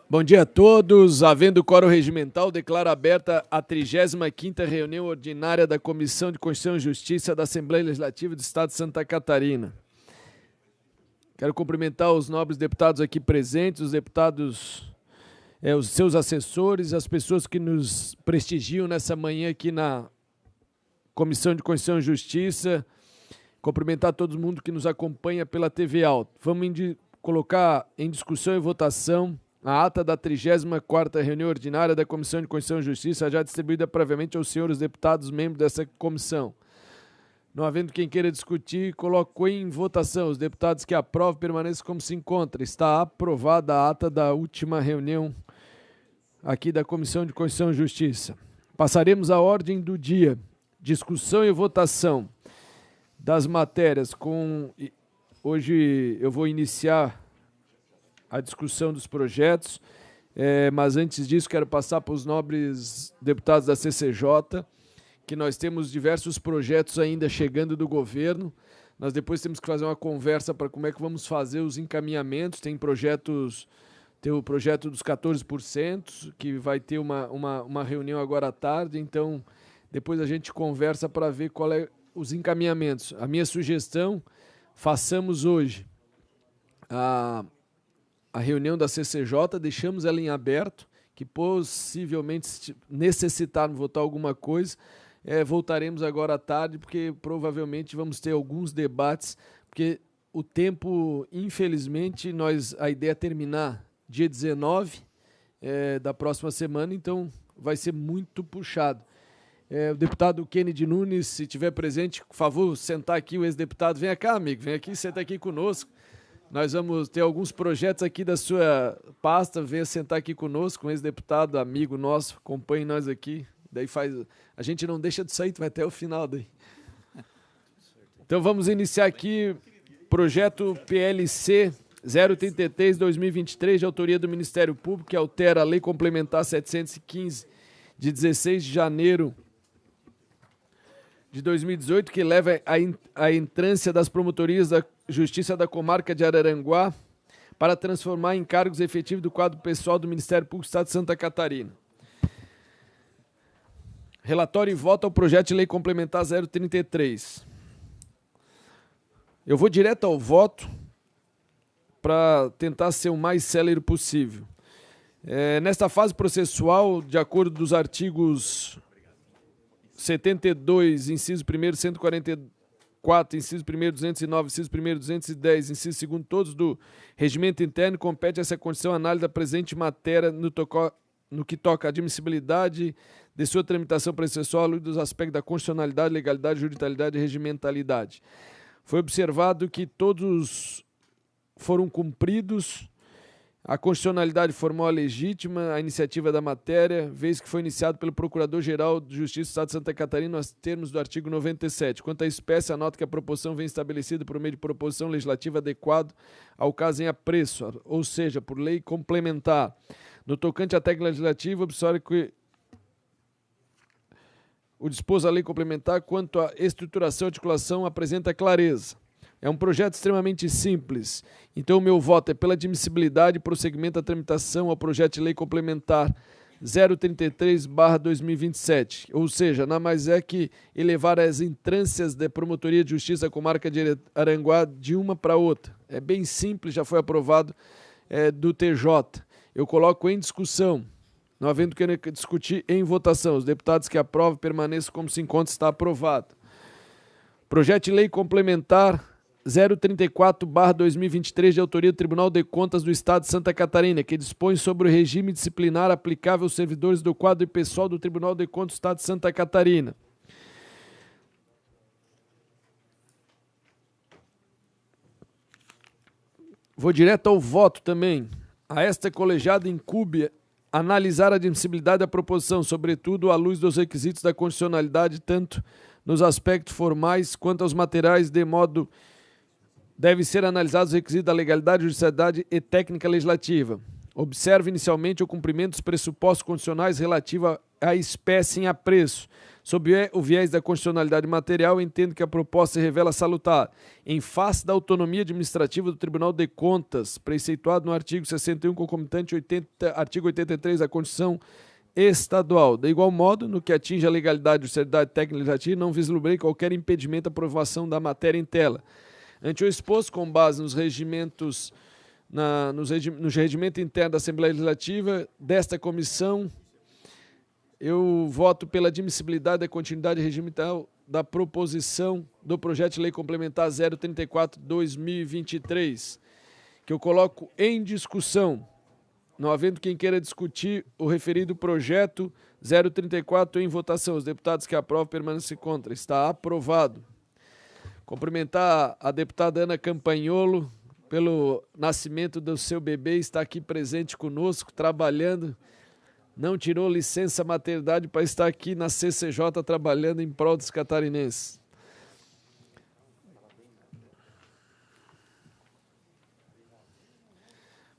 Bom dia a todos. Havendo quórum regimental, declaro aberta a 35ª reunião ordinária da Comissão de Constituição e Justiça da Assembleia Legislativa do Estado de Santa Catarina. Quero cumprimentar os nobres deputados aqui presentes, os deputados, os seus assessores, as pessoas que nos prestigiam nessa manhã aqui na Comissão de Constituição e Justiça. Cumprimentar todo mundo que nos acompanha pela TV Alto. Vamos colocar em discussão e votação a ata da 34ª reunião ordinária da Comissão de Constituição e Justiça, já distribuída previamente aos senhores deputados membros dessa comissão. Não havendo quem queira discutir, coloco em votação. Os deputados que aprovam permaneçam como se encontra. Está aprovada a ata da última reunião aqui da Comissão de Constituição e Justiça. Passaremos à ordem do dia. Discussão e votação das matérias. Hoje eu vou iniciar a discussão dos projetos, mas antes disso quero passar para os nobres deputados da CCJ, que nós temos diversos projetos ainda chegando do governo. Nós depois temos que fazer uma conversa para como é que vamos fazer os encaminhamentos. Tem o projeto dos 14%, que vai ter uma reunião agora à tarde, então depois a gente conversa para ver qual é os encaminhamentos. A minha sugestão, façamos hoje a reunião da CCJ, deixamos ela em aberto, que possivelmente, se necessitarmos votar alguma coisa, voltaremos agora à tarde, porque provavelmente vamos ter alguns debates, porque o tempo, infelizmente, a ideia é terminar dia 19 da próxima semana, então vai ser muito puxado. O deputado Kennedy Nunes, se estiver presente, por favor, sentar aqui, o ex-deputado, vem cá, amigo, vem aqui, senta aqui conosco. Nós vamos ter alguns projetos aqui da sua pasta, venha sentar aqui conosco, um ex-deputado, amigo nosso, acompanhe nós aqui, daí a gente não deixa de sair, vai até o final daí. Então vamos iniciar aqui projeto PLC 033/2023, de autoria do Ministério Público, que altera a Lei Complementar 715, de 16 de janeiro de 2018, que leva à entrância das promotorias da Justiça da Comarca de Araranguá para transformar em cargos efetivos do quadro pessoal do Ministério Público do Estado de Santa Catarina. Relatório e voto ao projeto de lei complementar 033. Eu vou direto ao voto para tentar ser o mais célere possível. Nesta fase processual, de acordo dos artigos 72, inciso 1º, 144, inciso 1º, 209, inciso 1º, 210, inciso 2º, todos do regimento interno, compete a essa condição a análise da presente matéria no que toca à admissibilidade de sua tramitação processual à luz dos aspectos da constitucionalidade, legalidade, juridicidade e regimentalidade. Foi observado que todos foram cumpridos. A constitucionalidade formal é legítima, a iniciativa da matéria, vez que foi iniciado pelo Procurador-Geral de Justiça do Estado de Santa Catarina nos termos do artigo 97. Quanto à espécie, anota que a proposição vem estabelecida por meio de proposição legislativa adequada ao caso em apreço, ou seja, por lei complementar. No tocante à técnica legislativa, observe que o disposto à lei complementar quanto à estruturação e articulação apresenta clareza. É um projeto extremamente simples, então o meu voto é pela admissibilidade e prosseguimento da tramitação ao projeto de lei complementar 033/2027, ou seja, nada mais é que elevar as entrâncias da Promotoria de Justiça da Comarca de Araranguá de uma para outra. É bem simples, já foi aprovado do TJ. Eu coloco em discussão, não havendo que discutir em votação. Os deputados que aprovam permaneçam como se encontra, está aprovado. Projeto de lei complementar 034/2023, de autoria do Tribunal de Contas do Estado de Santa Catarina, que dispõe sobre o regime disciplinar aplicável aos servidores do quadro pessoal do Tribunal de Contas do Estado de Santa Catarina. Vou direto ao voto também. A esta colegiada incumbe analisar a admissibilidade da proposição, sobretudo à luz dos requisitos da constitucionalidade, tanto nos aspectos formais quanto aos materiais, de modo devem ser analisados os requisitos da legalidade, juridicidade e técnica legislativa. Observe inicialmente o cumprimento dos pressupostos condicionais relativos a espécie em apreço. Sob o viés da constitucionalidade material, entendo que a proposta se revela salutar, em face da autonomia administrativa do Tribunal de Contas, preceituado no artigo 61, concomitante artigo 83 da Constituição Estadual. De igual modo, no que atinge a legalidade e seriedade técnica legislativa, não vislumbrei qualquer impedimento à aprovação da matéria em tela. Ante o exposto, com base nos regimentos, no regimento interno da Assembleia Legislativa, desta comissão, eu voto pela admissibilidade da continuidade regimental da proposição do projeto de lei complementar 034/2023, que eu coloco em discussão, não havendo quem queira discutir o referido projeto 034 em votação. Os deputados que aprovam permanecem contra. Está aprovado. Cumprimentar a deputada Ana Campanholo pelo nascimento do seu bebê, está aqui presente conosco, trabalhando. Não tirou licença maternidade para estar aqui na CCJ trabalhando em prol dos catarinenses.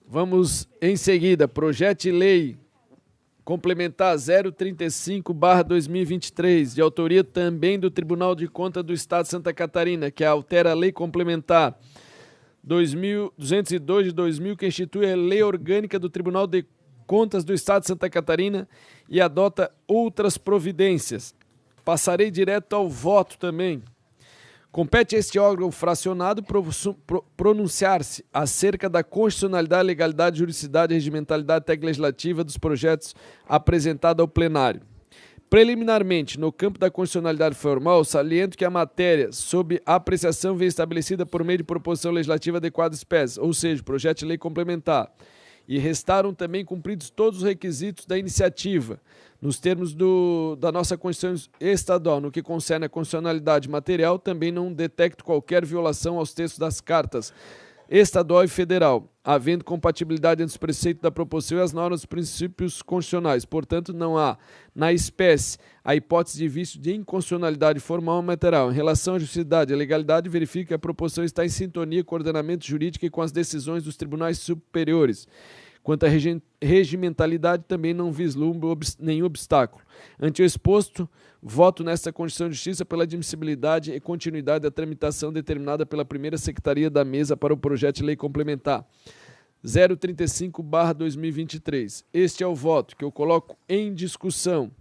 Vamos em seguida, projeto de lei complementar 035/2023, de autoria também do Tribunal de Contas do Estado de Santa Catarina, que altera a lei complementar 202 de 2000, que institui a lei orgânica do Tribunal de Contas do Estado de Santa Catarina e adota outras providências. Passarei direto ao voto também. Compete a este órgão fracionado pronunciar-se acerca da constitucionalidade, legalidade, juridicidade e regimentalidade técnica legislativa dos projetos apresentados ao plenário. Preliminarmente, no campo da constitucionalidade formal, saliento que a matéria sob apreciação vem estabelecida por meio de proposição legislativa adequada espécie, ou seja, projeto de lei complementar, e restaram também cumpridos todos os requisitos da iniciativa, nos termos da nossa Constituição Estadual. No que concerne a constitucionalidade material, também não detecto qualquer violação aos textos das cartas estadual e federal, havendo compatibilidade entre os preceitos da proposição e as normas dos princípios constitucionais. Portanto, não há, na espécie, a hipótese de vício de inconstitucionalidade formal ou material. Em relação à justicidade e à legalidade, verifica que a proposição está em sintonia com o ordenamento jurídico e com as decisões dos tribunais superiores. Quanto à regimentalidade, também não vislumbro nenhum obstáculo. Ante o exposto, voto nesta Constituição de Justiça pela admissibilidade e continuidade da tramitação determinada pela primeira secretaria da mesa para o projeto de lei complementar 035/2023. Este é o voto que eu coloco em discussão.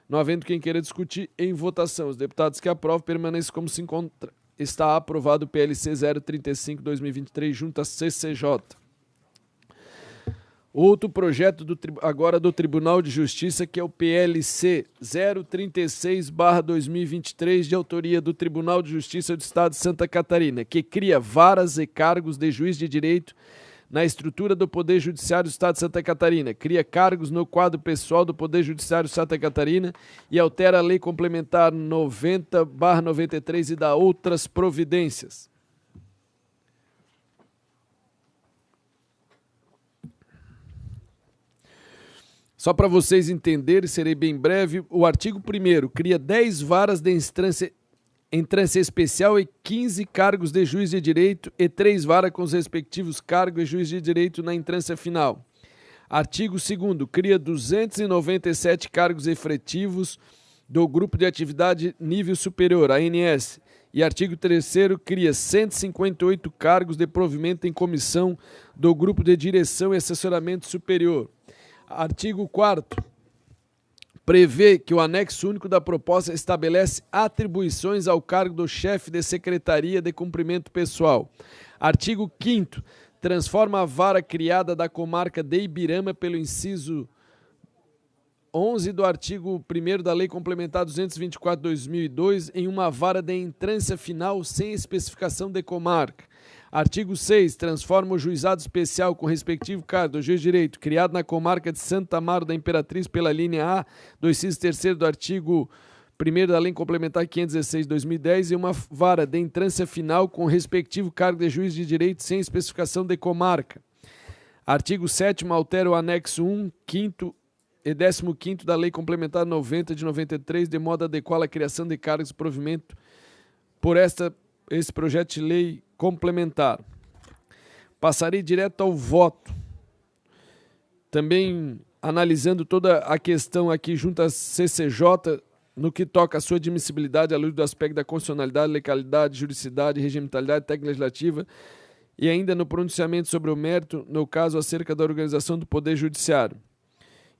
Não havendo quem queira discutir, em votação. Os deputados que aprovam permanecem como se encontra. Está aprovado o PLC 035/2023 junto à CCJ. Outro projeto agora do Tribunal de Justiça, que é o PLC 036/2023, de autoria do Tribunal de Justiça do Estado de Santa Catarina, que cria varas e cargos de juiz de direito na estrutura do Poder Judiciário do Estado de Santa Catarina, cria cargos no quadro pessoal do Poder Judiciário de Santa Catarina e altera a Lei Complementar 90/93 e dá outras providências. Só para vocês entenderem, serei bem breve, o artigo 1º cria 10 varas de entrância especial e 15 cargos de juiz de direito e 3 varas com os respectivos cargos de juiz de direito na entrância final. Artigo 2º cria 297 cargos efetivos do Grupo de Atividade Nível Superior, ANS. E artigo 3º cria 158 cargos de provimento em comissão do Grupo de Direção e Assessoramento Superior. Artigo 4º prevê que o anexo único da proposta estabelece atribuições ao cargo do chefe de Secretaria de Cumprimento Pessoal. Artigo 5º transforma a vara criada da comarca de Ibirama pelo inciso 11 do artigo 1º da Lei Complementar 224/2002 em uma vara de entrância final sem especificação de comarca. Artigo 6. Transforma o juizado especial com respectivo cargo do juiz de direito, criado na comarca de Santa Amaro da Imperatriz pela linha A do inciso 3º do artigo 1º da Lei Complementar 516/2010, em uma vara de entrância final com respectivo cargo de juiz de direito sem especificação de comarca. Artigo 7º. Altera o anexo 1, 5º e 15º da Lei Complementar 90 de 93, de modo a adequar a criação de cargos de provimento por esse projeto de lei complementar. Passarei direto ao voto. Também analisando toda a questão aqui junto à CCJ, no que toca à sua admissibilidade à luz do aspecto da constitucionalidade, legalidade, juridicidade, regimentalidade, técnica legislativa, e ainda no pronunciamento sobre o mérito, no caso acerca da organização do Poder Judiciário.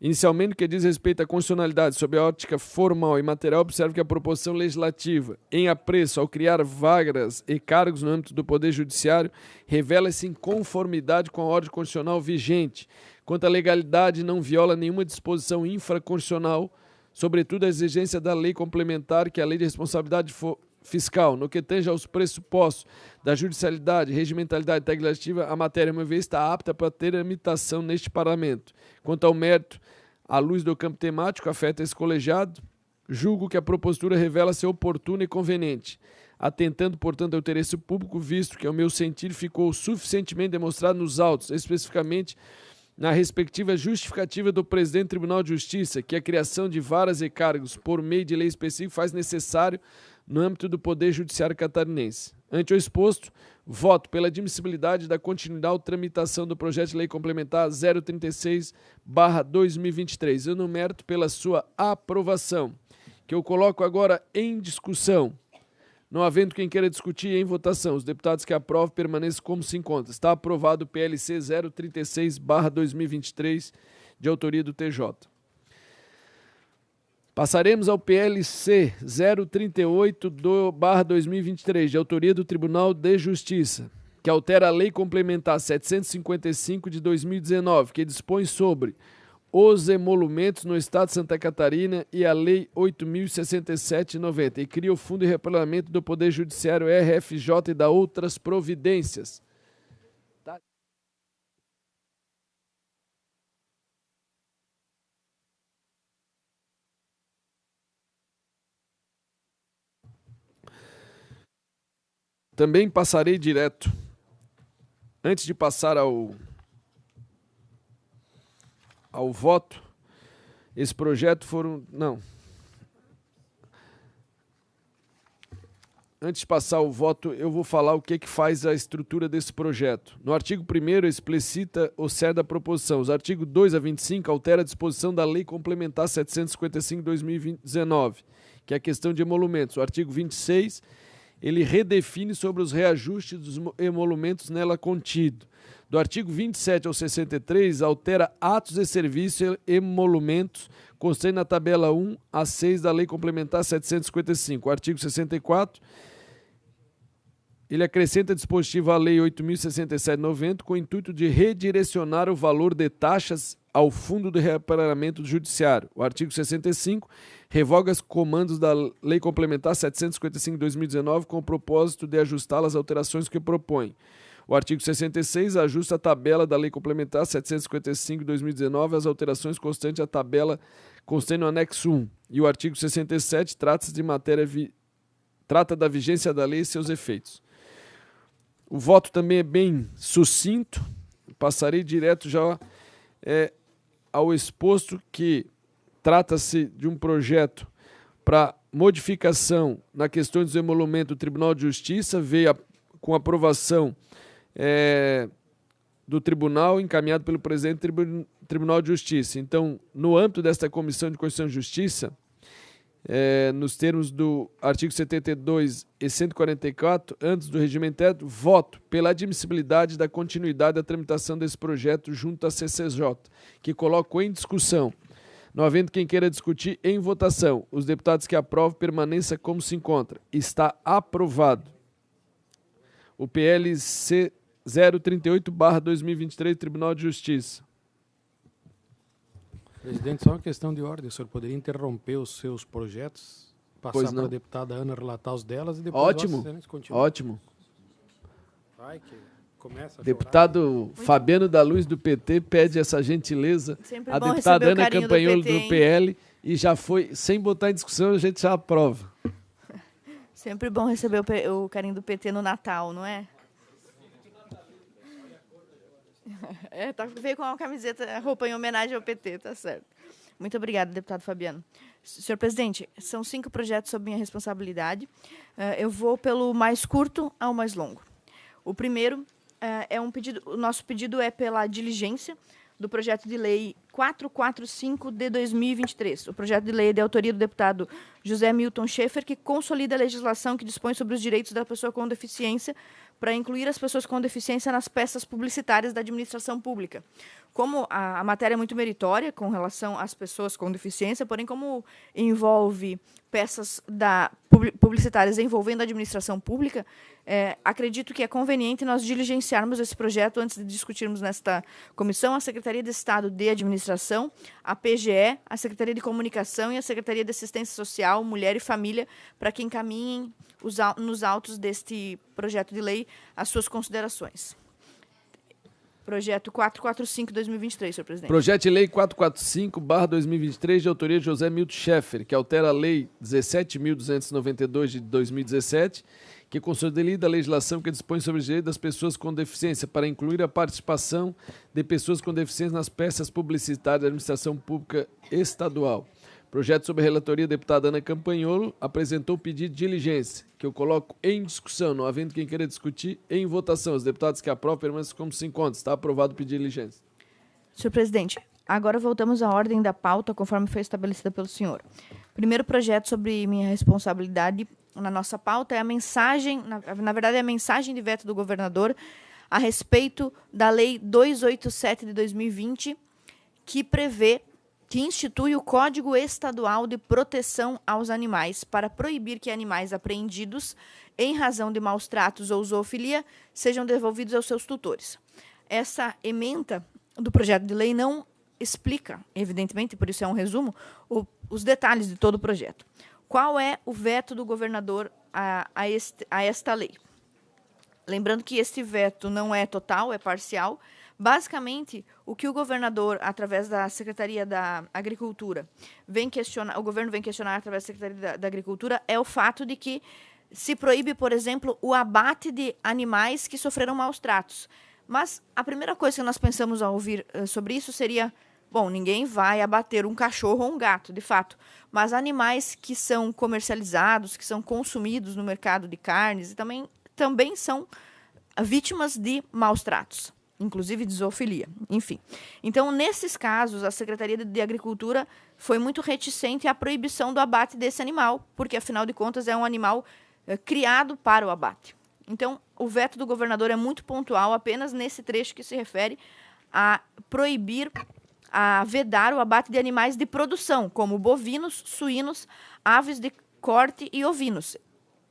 Inicialmente, no que diz respeito à constitucionalidade sob a ótica formal e material, observo que a proposição legislativa, em apreço ao criar vagas e cargos no âmbito do Poder Judiciário, revela-se em conformidade com a ordem constitucional vigente. Quanto à legalidade, não viola nenhuma disposição infraconstitucional, sobretudo a exigência da lei complementar, que é a Lei de Responsabilidade Fiscal. No que tange aos pressupostos da judicialidade, regimentalidade e técnica legislativa, a matéria, uma vez, está apta para ter tramitação neste Parlamento. Quanto ao mérito, à luz do campo temático, afeta esse colegiado, julgo que a propositura revela-se oportuna e conveniente, atentando, portanto, ao interesse público, visto que, ao meu sentir, ficou suficientemente demonstrado nos autos, especificamente na respectiva justificativa do presidente do Tribunal de Justiça, que a criação de varas e cargos por meio de lei específica faz necessário no âmbito do Poder Judiciário catarinense. Ante o exposto, voto pela admissibilidade da continuidade de tramitação do projeto de lei complementar 036/2023 e no mérito pela sua aprovação, que eu coloco agora em discussão. Não havendo quem queira discutir em votação, os deputados que aprovam permaneçam como se encontra. Está aprovado o PLC 036/2023, de autoria do TJ. Passaremos ao PLC 038/2023, de autoria do Tribunal de Justiça, que altera a Lei Complementar 755 de 2019, que dispõe sobre os emolumentos no Estado de Santa Catarina e a Lei 8.067/90, e cria o Fundo de Repartição do Poder Judiciário, RFJ, e dá outras providências. Também passarei direto, antes de passar ao voto, esse projeto Antes de passar o voto, eu vou falar o que faz a estrutura desse projeto. No artigo 1º, explicita o cerne da proposição. Os artigos 2 a 25 altera a disposição da Lei Complementar 755 de 2019, que é a questão de emolumentos. O artigo 26, ele redefine sobre os reajustes dos emolumentos nela contido. Do artigo 27 ao 63, altera atos de serviço e emolumentos constante na tabela 1 a 6 da Lei Complementar 755. O artigo 64, ele acrescenta dispositivo à Lei 8.067/90 com o intuito de redirecionar o valor de taxas ao Fundo de Reparamento do Judiciário. O artigo 65 revoga os comandos da Lei Complementar 755 de 2019 com o propósito de ajustá-las às alterações que propõe. O artigo 66 ajusta a tabela da Lei Complementar 755 de 2019 às alterações constantes à tabela constante no anexo 1. E o artigo 67 trata da vigência da lei e seus efeitos. O voto também é bem sucinto. Passarei direto já ao exposto, que trata-se de um projeto para modificação na questão dos emolumentos do Tribunal de Justiça, veio com aprovação do tribunal, encaminhado pelo presidente do Tribunal de Justiça. Então, no âmbito desta Comissão de Constituição e Justiça, nos termos do artigo 72 e 144, antes do regimento interno, voto pela admissibilidade da continuidade da tramitação desse projeto junto à CCJ, que coloco em discussão. Não havendo quem queira discutir em votação, os deputados que aprovam permaneça como se encontra. Está aprovado o PLC 038/2023, Tribunal de Justiça. Presidente, só uma questão de ordem. O senhor poderia interromper os seus projetos, passar para a deputada Ana relatar os delas e depois... Ótimo, ótimo. Vai que começa a Deputado Fabiano da Luz, do PT, pede essa gentileza. Sempre a bom deputada Ana receber o carinho Campanholo, do PT, do PL, e já foi, sem botar em discussão, a gente já aprova. Sempre bom receber o carinho do PT no Natal, não é? Veio com uma camiseta, a roupa em homenagem ao PT, tá certo. Muito obrigada, deputado Fabiano. Senhor presidente, são 5 projetos sob minha responsabilidade. Eu vou pelo mais curto ao mais longo. O primeiro é um pedido, o nosso pedido é pela diligência do projeto de lei 445 de 2023. O projeto de lei é de autoria do deputado José Milton Schaefer, que consolida a legislação que dispõe sobre os direitos da pessoa com deficiência para incluir as pessoas com deficiência nas peças publicitárias da administração pública. Como a matéria é muito meritória com relação às pessoas com deficiência, porém, como envolve peças publicitárias envolvendo a administração pública, acredito que é conveniente nós diligenciarmos esse projeto antes de discutirmos nesta comissão a Secretaria de Estado de Administração, a PGE, a Secretaria de Comunicação e a Secretaria de Assistência Social, Mulher e Família, para que encaminhem nos autos deste projeto de lei as suas considerações. Projeto 445/2023, senhor presidente. Projeto de lei 445/2023, de autoria de José Milton Schaefer, que altera a lei 17.292 de 2017, que consolida a legislação que dispõe sobre os direitos das pessoas com deficiência para incluir a participação de pessoas com deficiência nas peças publicitárias da administração pública estadual. Projeto sob a relatoria da deputada Ana Campanholo apresentou pedido de diligência, que eu coloco em discussão, não havendo quem queira discutir, em votação. Os deputados que aprovam permanecem como se encontram. Está aprovado o pedido de diligência. Senhor presidente, agora voltamos à ordem da pauta, conforme foi estabelecida pelo senhor. Primeiro projeto sobre minha responsabilidade na nossa pauta é a mensagem, na verdade é a mensagem de veto do governador a respeito da Lei 287 de 2020, que institui o Código Estadual de Proteção aos Animais para proibir que animais apreendidos em razão de maus tratos ou zoofilia sejam devolvidos aos seus tutores. Essa ementa do projeto de lei não explica, evidentemente, por isso é um resumo, os detalhes de todo o projeto. Qual é o veto do governador a esta lei? Lembrando que este veto não é total, é parcial. Basicamente, o que o governador, através da Secretaria da Agricultura, o governo vem questionar através da Secretaria da Agricultura é o fato de que se proíbe, por exemplo, o abate de animais que sofreram maus tratos. Mas a primeira coisa que nós pensamos ao ouvir sobre isso seria, bom, ninguém vai abater um cachorro ou um gato, de fato, mas animais que são comercializados, que são consumidos no mercado de carnes e também são vítimas de maus tratos, inclusive de zoofilia, enfim. Então, nesses casos, a Secretaria de Agricultura foi muito reticente à proibição do abate desse animal, porque, afinal de contas, é um animal criado para o abate. Então, o veto do governador é muito pontual, apenas nesse trecho que se refere a proibir, a vedar o abate de animais de produção, como bovinos, suínos, aves de corte e ovinos.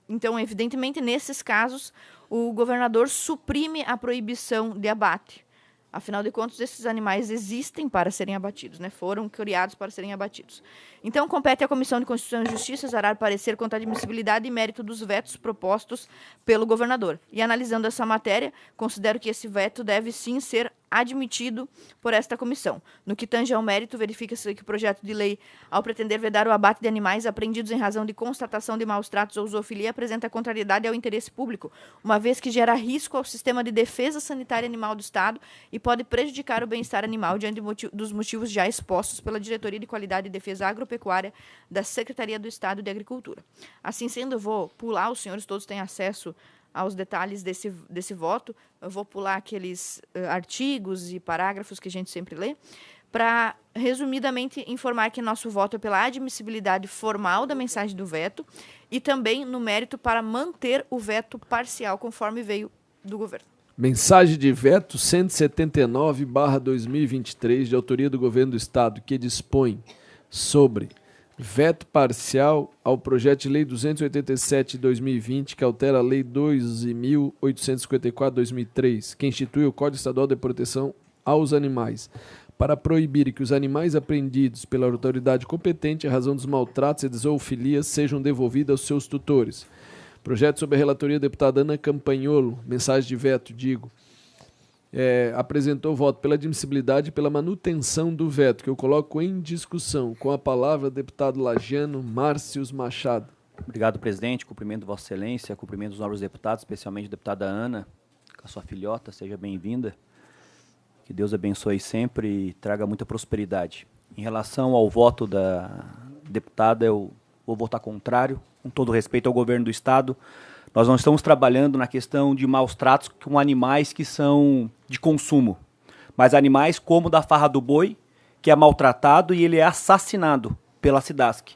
Então, evidentemente, nesses casos, o governador suprime a proibição de abate. Afinal de contas, esses animais existem para serem abatidos, né? Foram criados para serem abatidos. Então, compete à Comissão de Constituição e Justiça exarar parecer quanto à admissibilidade e mérito dos vetos propostos pelo governador. E, analisando essa matéria, considero que esse veto deve, sim, ser admitido por esta comissão. No que tange ao mérito, verifica-se que o projeto de lei, ao pretender vedar o abate de animais apreendidos em razão de constatação de maus tratos ou zoofilia, apresenta contrariedade ao interesse público, uma vez que gera risco ao sistema de defesa sanitária animal do Estado e pode prejudicar o bem-estar animal diante dos motivos já expostos pela Diretoria de Qualidade e Defesa Agropecuária da Secretaria do Estado de Agricultura. Assim sendo, eu vou pular, os senhores todos têm acesso aos detalhes desse voto, eu vou pular aqueles artigos e parágrafos que a gente sempre lê, para, resumidamente, informar que nosso voto é pela admissibilidade formal da mensagem do veto e também no mérito para manter o veto parcial, conforme veio do governo. Mensagem de veto 179/2023, de autoria do Governo do Estado, que dispõe sobre veto parcial ao projeto de lei 287 de 2020, que altera a lei 12.854 de 2003, que institui o Código Estadual de Proteção aos Animais, para proibir que os animais apreendidos pela autoridade competente, em razão dos maltratos e de zoofilia, sejam devolvidos aos seus tutores. Projeto sob a relatoria da deputada Ana Campanholo, mensagem de veto, apresentou voto pela admissibilidade e pela manutenção do veto, que eu coloco em discussão. Com a palavra, deputado lagiano Márcios Machado. Obrigado, presidente. Cumprimento Vossa Excelência, cumprimento os nobres deputados, especialmente a deputada Ana, com a sua filhota, seja bem-vinda. Que Deus abençoe sempre e traga muita prosperidade. Em relação ao voto da deputada, eu vou votar contrário, com todo respeito ao governo do Estado. Nós não estamos trabalhando na questão de maus tratos com animais que são de consumo. Mas animais como o da farra do boi, que é maltratado e ele é assassinado pela SIDASC,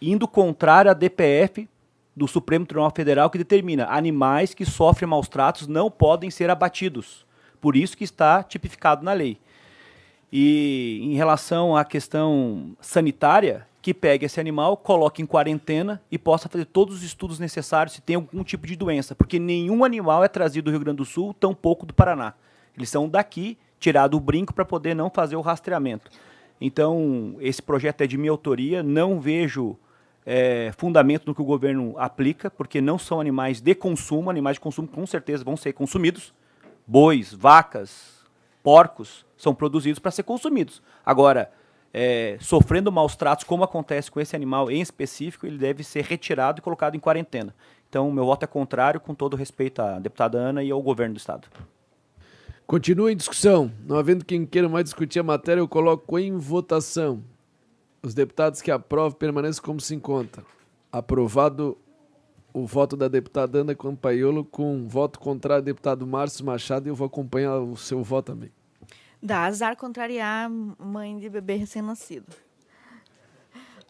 indo contrário à DPF do Supremo Tribunal Federal, que determina animais que sofrem maus tratos não podem ser abatidos. Por isso que está tipificado na lei. E em relação à questão sanitária, que pegue esse animal, coloque em quarentena e possa fazer todos os estudos necessários se tem algum tipo de doença, porque nenhum animal é trazido do Rio Grande do Sul, tampouco do Paraná. Eles são daqui, tirado o brinco para poder não fazer o rastreamento. Então, esse projeto é de minha autoria, não vejo fundamento no que o governo aplica, porque não são animais de consumo com certeza vão ser consumidos. Bois, vacas, porcos são produzidos para ser consumidos. Agora, sofrendo maus tratos, como acontece com esse animal em específico, ele deve ser retirado e colocado em quarentena. Então, meu voto é contrário, com todo respeito à deputada Ana e ao governo do Estado. Continua em discussão. Não havendo quem queira mais discutir a matéria, eu coloco em votação. Os deputados que aprovam permanecem como se encontra. Aprovado o voto da deputada Ana Campaiolo, com voto contrário do deputado Márcio Machado, e eu vou acompanhar o seu voto também. Dá azar contrariar mãe de bebê recém-nascido.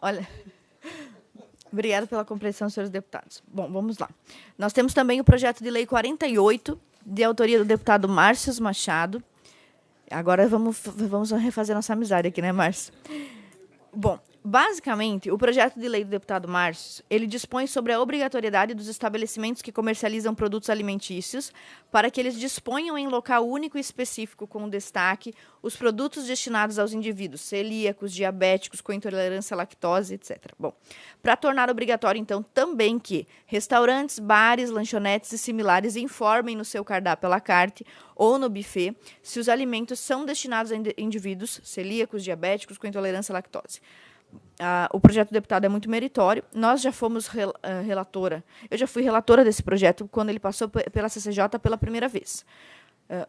Olha, obrigada pela compreensão, senhores deputados. Bom, vamos lá. Nós temos também o projeto de lei 48, de autoria do deputado Márcio Machado. Agora vamos refazer nossa amizade aqui, né, Márcio? Bom, basicamente, o projeto de lei do deputado Márcio, ele dispõe sobre a obrigatoriedade dos estabelecimentos que comercializam produtos alimentícios para que eles disponham em local único e específico com destaque os produtos destinados aos indivíduos celíacos, diabéticos, com intolerância à lactose, etc. Bom, para tornar obrigatório, então, também que restaurantes, bares, lanchonetes e similares informem no seu cardápio à la carte ou no buffet se os alimentos são destinados a indivíduos celíacos, diabéticos, com intolerância à lactose. O projeto do deputado é muito meritório. Nós já fomos relatora. Eu já fui relatora desse projeto quando ele passou pela CCJ pela primeira vez.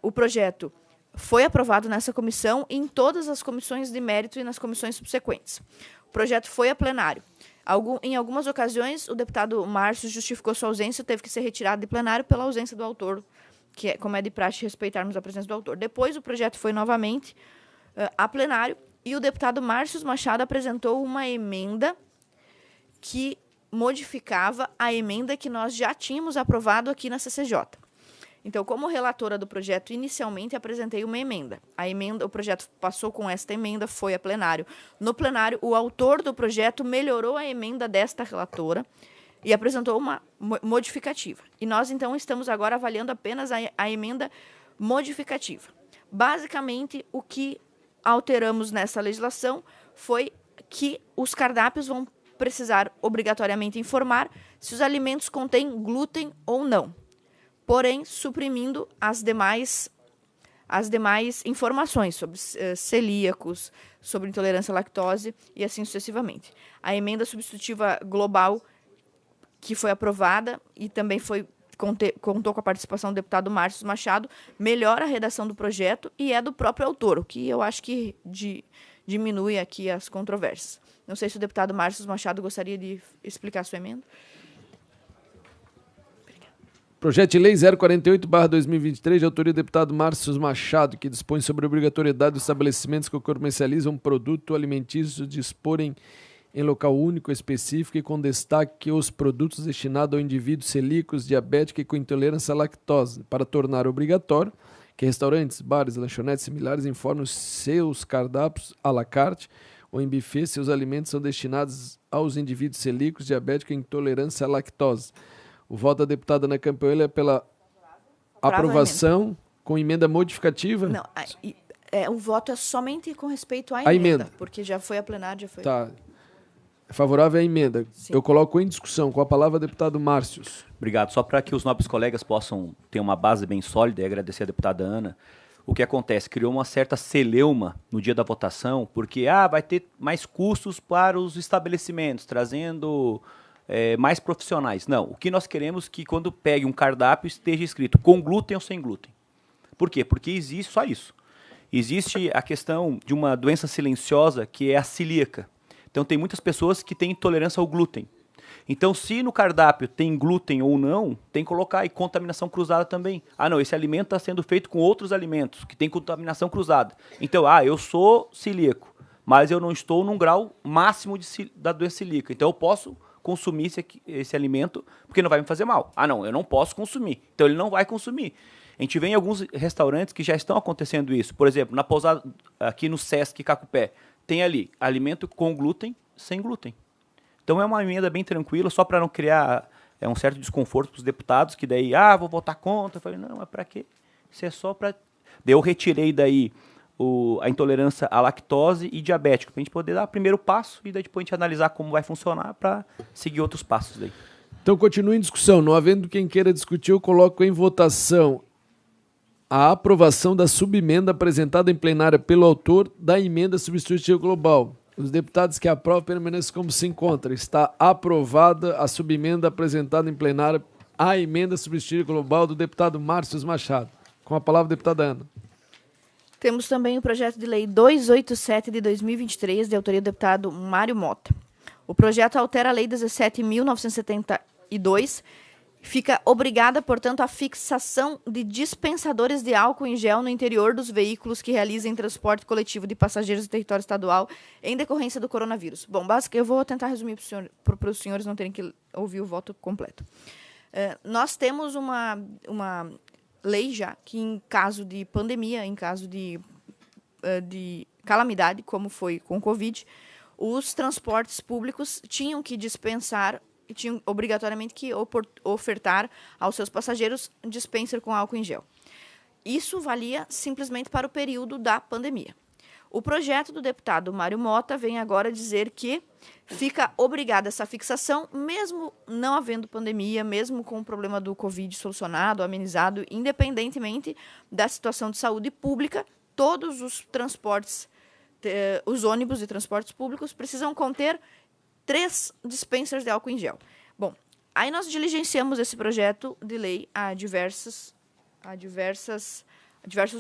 O projeto foi aprovado nessa comissão e em todas as comissões de mérito e nas comissões subsequentes. O projeto foi a plenário. Em algumas ocasiões, o deputado Márcio justificou sua ausência, teve que ser retirado de plenário pela ausência do autor, que como é de praxe respeitarmos a presença do autor. Depois, o projeto foi novamente a plenário e o deputado Márcio Machado apresentou uma emenda que modificava a emenda que nós já tínhamos aprovado aqui na CCJ. Então, como relatora do projeto, inicialmente apresentei uma emenda. O projeto passou com esta emenda, foi a plenário. No plenário, o autor do projeto melhorou a emenda desta relatora e apresentou uma modificativa. E nós, então, estamos agora avaliando apenas a emenda modificativa. Basicamente, o que alteramos nessa legislação foi que os cardápios vão precisar obrigatoriamente informar se os alimentos contêm glúten ou não, porém suprimindo as demais informações sobre celíacos, sobre intolerância à lactose e assim sucessivamente. A emenda substitutiva global que foi aprovada e também contou com a participação do deputado Márcio Machado, melhora a redação do projeto e é do próprio autor, o que eu acho que diminui aqui as controvérsias. Não sei se o deputado Márcio Machado gostaria de explicar a sua emenda. Projeto de Lei 048/2023, de autoria do deputado Márcio Machado, que dispõe sobre a obrigatoriedade dos estabelecimentos que comercializam produto alimentício disporem em local único específico e com destaque os produtos destinados ao indivíduo celíacos, diabético e com intolerância à lactose, para tornar obrigatório que restaurantes, bares, lanchonetes similares informem os seus cardápios à la carte ou em buffet se os alimentos são destinados aos indivíduos celíacos, diabéticos e intolerância à lactose. O voto da deputada Ana Campaiolo é pela aprovação com emenda modificativa? Não, o voto é somente com respeito à emenda, porque já foi a plenária, já foi. Tá. É favorável à emenda. Sim. Eu coloco em discussão. Com a palavra, deputado Márcio. Obrigado. Só para que os nobres colegas possam ter uma base bem sólida e agradecer a deputada Ana, o que acontece? Criou uma certa celeuma no dia da votação, porque vai ter mais custos para os estabelecimentos, trazendo mais profissionais. Não, o que nós queremos é que quando pegue um cardápio esteja escrito com glúten ou sem glúten. Por quê? Porque existe só isso. Existe a questão de uma doença silenciosa que é a celíaca. Então, tem muitas pessoas que têm intolerância ao glúten. Então, se no cardápio tem glúten ou não, tem que colocar e contaminação cruzada também. Ah, não, esse alimento está sendo feito com outros alimentos que tem contaminação cruzada. Então, eu sou celíaco, mas eu não estou num grau máximo da doença celíaca. Então, eu posso consumir esse alimento porque não vai me fazer mal. Ah, não, eu não posso consumir. Então, ele não vai consumir. A gente vê em alguns restaurantes que já estão acontecendo isso. Por exemplo, na pousada aqui no Sesc Cacupé, tem ali alimento com glúten, sem glúten. Então é uma emenda bem tranquila, só para não criar um certo desconforto para os deputados, que daí, vou votar contra. Eu falei, não, mas para quê? Isso é só para... Daí eu retirei daí a intolerância à lactose e diabético, para a gente poder dar o primeiro passo e daí depois a gente analisar como vai funcionar para seguir outros passos daí. Então continua em discussão. Não havendo quem queira discutir, eu coloco em votação a aprovação da subemenda apresentada em plenária pelo autor da emenda substitutiva global. Os deputados que aprovam permanecem como se encontra. Está aprovada a subemenda apresentada em plenária à emenda substitutiva global do deputado Márcio Machado. Com a palavra, deputada Ana. Temos também o projeto de lei 287 de 2023, de autoria do deputado Mário Mota. O projeto altera a lei 17.972, fica obrigada, portanto, a fixação de dispensadores de álcool em gel no interior dos veículos que realizem transporte coletivo de passageiros do território estadual em decorrência do coronavírus. Bom, basicamente, eu vou tentar resumir para os senhores não terem que ouvir o voto completo. Nós temos uma lei já que, em caso de pandemia, em caso de calamidade, como foi com o Covid, os transportes públicos tinham que dispensar e tinham obrigatoriamente que ofertar aos seus passageiros dispenser com álcool em gel. Isso valia simplesmente para o período da pandemia. O projeto do deputado Mário Mota vem agora dizer que fica obrigada essa fixação, mesmo não havendo pandemia, mesmo com o problema do Covid solucionado, amenizado, independentemente da situação de saúde pública, todos os transportes, os ônibus de transportes públicos precisam conter 3 dispensers de álcool em gel. Bom, aí nós diligenciamos esse projeto de lei a diversos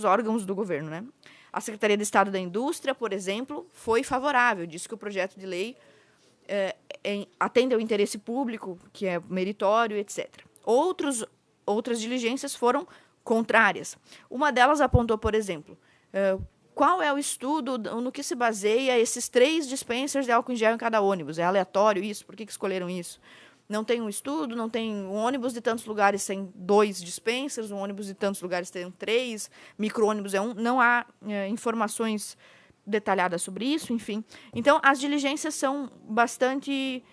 órgãos do governo, né? A Secretaria de Estado da Indústria, por exemplo, foi favorável, disse que o projeto de lei atende ao interesse público, que é meritório, etc. Outras diligências foram contrárias. Uma delas apontou, por exemplo, qual é o estudo, no que se baseia esses 3 dispensers de álcool em gel em cada ônibus? É aleatório isso? Por que escolheram isso? Não tem um estudo, não tem um ônibus de tantos lugares tem 2 dispensers, um ônibus de tantos lugares tem 3, micro-ônibus é 1. Não há informações detalhadas sobre isso, enfim. Então, as diligências são bastante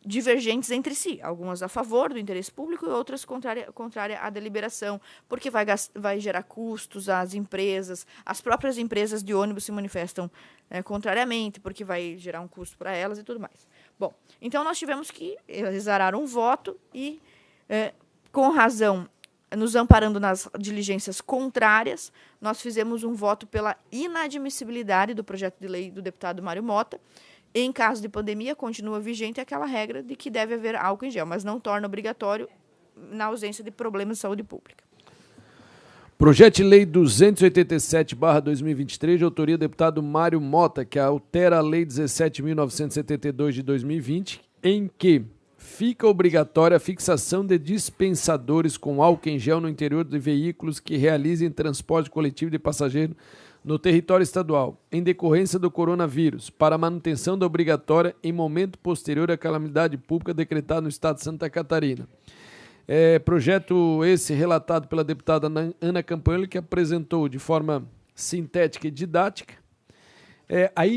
divergentes entre si, algumas a favor do interesse público e outras contrárias à deliberação, porque vai gerar custos às empresas, as próprias empresas de ônibus se manifestam contrariamente, porque vai gerar um custo para elas e tudo mais. Bom, então nós tivemos que exarar um voto e, com razão, nos amparando nas diligências contrárias, nós fizemos um voto pela inadmissibilidade do projeto de lei do deputado Mário Mota. Em caso de pandemia, continua vigente aquela regra de que deve haver álcool em gel, mas não torna obrigatório na ausência de problemas de saúde pública. Projeto de lei 287/2023, de autoria do deputado Mário Mota, que altera a lei 17.972 de 2020, em que fica obrigatória a fixação de dispensadores com álcool em gel no interior de veículos que realizem transporte coletivo de passageiro no território estadual, em decorrência do coronavírus, para manutenção da obrigatória em momento posterior à calamidade pública decretada no estado de Santa Catarina. Projeto esse relatado pela deputada Ana Campanelli, que apresentou de forma sintética e didática a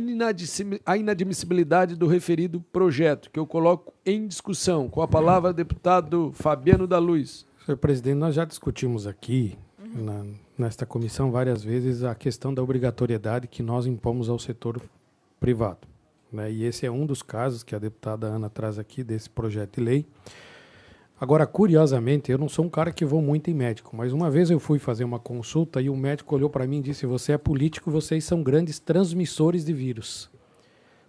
inadmissibilidade do referido projeto, que eu coloco em discussão. Com a palavra, deputado Fabiano da Luz. Senhor presidente, nós já discutimos aqui nesta comissão várias vezes a questão da obrigatoriedade que nós impomos ao setor privado, né? E esse é um dos casos que a deputada Ana traz aqui desse projeto de lei. Agora, curiosamente, eu não sou um cara que vou muito em médico, mas uma vez eu fui fazer uma consulta e o médico olhou para mim e disse: você é político, vocês são grandes transmissores de vírus.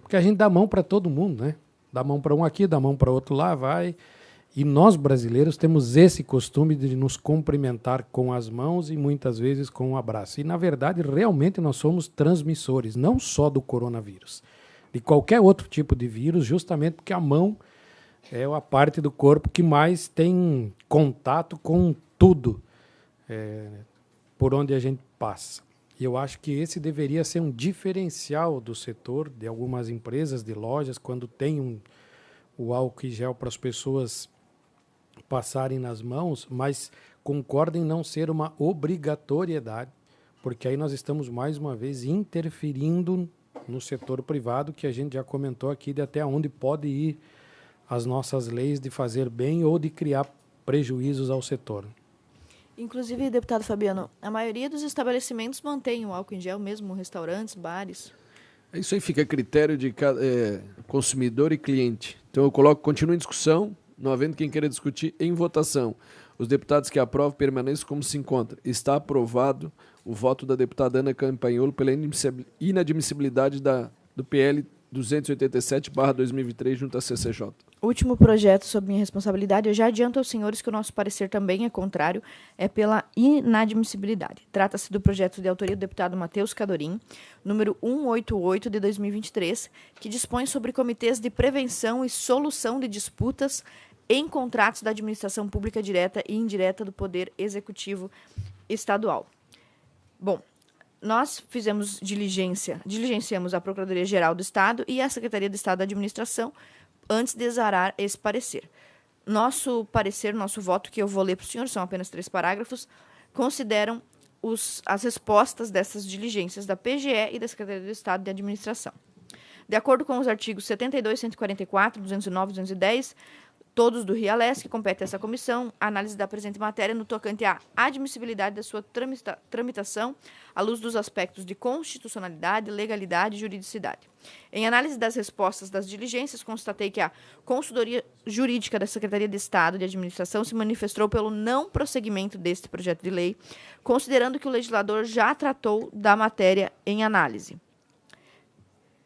Porque a gente dá mão para todo mundo, né? Dá mão para um aqui, dá mão para outro lá, vai. E nós, brasileiros, temos esse costume de nos cumprimentar com as mãos e muitas vezes com um abraço. E, na verdade, realmente nós somos transmissores, não só do coronavírus, de qualquer outro tipo de vírus, justamente porque a mão é a parte do corpo que mais tem contato com tudo por onde a gente passa. E eu acho que esse deveria ser um diferencial do setor, de algumas empresas, de lojas, quando tem o álcool em gel para as pessoas passarem nas mãos, mas concordo em não ser uma obrigatoriedade, porque aí nós estamos, mais uma vez, interferindo no setor privado, que a gente já comentou aqui, de até onde pode ir as nossas leis de fazer bem ou de criar prejuízos ao setor. Inclusive, deputado Fabiano, a maioria dos estabelecimentos mantém o álcool em gel, mesmo restaurantes, bares. Isso aí fica a critério de consumidor e cliente. Então eu continua em discussão, não havendo quem queira discutir, em votação. Os deputados que aprovam permaneçam como se encontra. Está aprovado o voto da deputada Ana Campanholo pela inadmissibilidade do PL 287/2023 junto à CCJ. Último projeto sob minha responsabilidade, eu já adianto aos senhores que o nosso parecer também é contrário, é pela inadmissibilidade. Trata-se do projeto de autoria do deputado Matheus Cadorim, número 188 de 2023, que dispõe sobre comitês de prevenção e solução de disputas em contratos da administração pública direta e indireta do Poder Executivo Estadual. Bom, nós diligenciamos a Procuradoria-Geral do Estado e a Secretaria de Estado da Administração antes de exarar esse parecer. Nosso parecer, nosso voto, que eu vou ler para o senhor, são apenas 3 parágrafos, consideram as respostas dessas diligências da PGE e da Secretaria de Estado de Administração. De acordo com os artigos 72, 144, 209 e 210, todos do RIALES, que compete a essa comissão, a análise da presente matéria no tocante à admissibilidade da sua tramitação à luz dos aspectos de constitucionalidade, legalidade e juridicidade. Em análise das respostas das diligências, constatei que a consultoria jurídica da Secretaria de Estado de Administração se manifestou pelo não prosseguimento deste projeto de lei, considerando que o legislador já tratou da matéria em análise.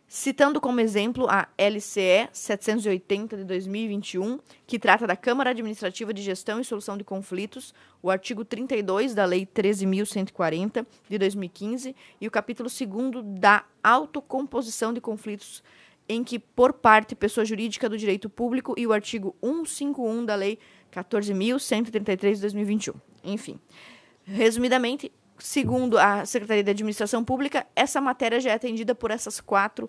Citando como exemplo a LCE 780 de 2021, que trata da Câmara Administrativa de Gestão e Solução de Conflitos, o artigo 32 da Lei 13.140 de 2015 e o capítulo 2º da autocomposição de conflitos, em que, por parte pessoa jurídica do direito público, e o artigo 151 da Lei 14.133 de 2021. Enfim, resumidamente, segundo a Secretaria de Administração Pública, essa matéria já é atendida por esses quatro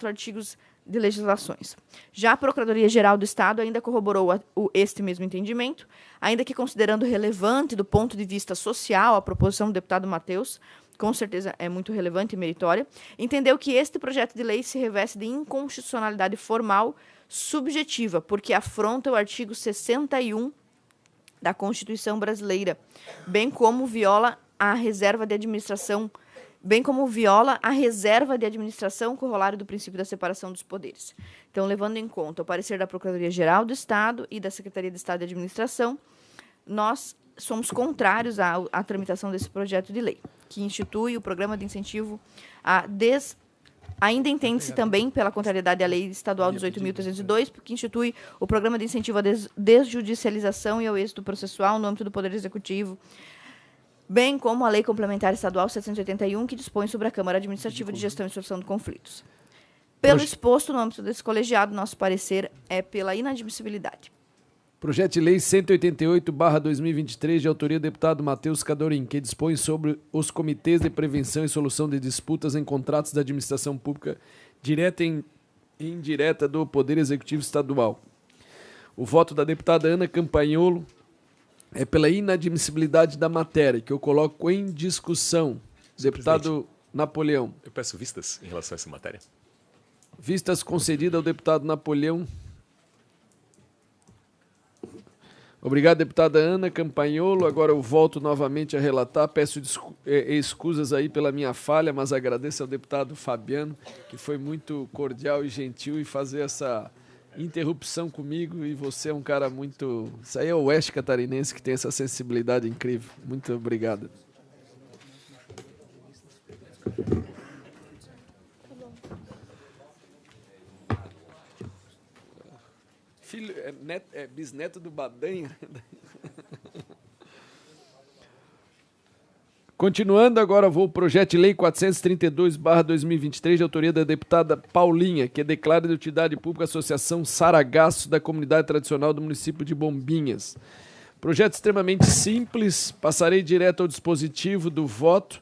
artigos de legislações. Já a Procuradoria-Geral do Estado ainda corroborou este mesmo entendimento, ainda que considerando relevante do ponto de vista social a proposição do deputado Matheus, com certeza é muito relevante e meritória, entendeu que este projeto de lei se reveste de inconstitucionalidade formal subjetiva, porque afronta o artigo 61 da Constituição Brasileira, bem como viola a reserva de administração, corolário do princípio da separação dos poderes. Então, levando em conta o parecer da Procuradoria-Geral do Estado e da Secretaria de Estado de Administração, nós somos contrários à tramitação desse projeto de lei, que institui o programa de incentivo Ainda entende-se também pela contrariedade à Lei Estadual 18.302, que institui o Programa de Incentivo à Desjudicialização e ao Êxito Processual no âmbito do Poder Executivo, bem como a Lei Complementar Estadual 781, que dispõe sobre a Câmara Administrativa de Gestão e Solução de Conflitos. Pelo exposto no âmbito desse colegiado, nosso parecer é pela inadmissibilidade. Projeto de Lei 188/2023, de autoria do deputado Matheus Cadorim, que dispõe sobre os comitês de prevenção e solução de disputas em contratos da administração pública direta e indireta do Poder Executivo Estadual. O voto da deputada Ana Campanholo é pela inadmissibilidade da matéria, que eu coloco em discussão. Deputado Napoleão. Eu peço vistas em relação a essa matéria. Vistas concedidas ao deputado Napoleão. Obrigado, deputada Ana Campanholo. Agora eu volto novamente a relatar. Peço excusas aí pela minha falha, mas agradeço ao deputado Fabiano, que foi muito cordial e gentil em fazer essa interrupção comigo. E você é um cara muito... Isso aí é o oeste catarinense que tem essa sensibilidade incrível. Muito obrigado. Filho, bisneto do Badanha. Continuando, agora vou ao projeto de lei 432/2023, de autoria da deputada Paulinha, que declara de utilidade pública a Associação Saragaço da Comunidade Tradicional do município de Bombinhas. Projeto extremamente simples, passarei direto ao dispositivo do voto,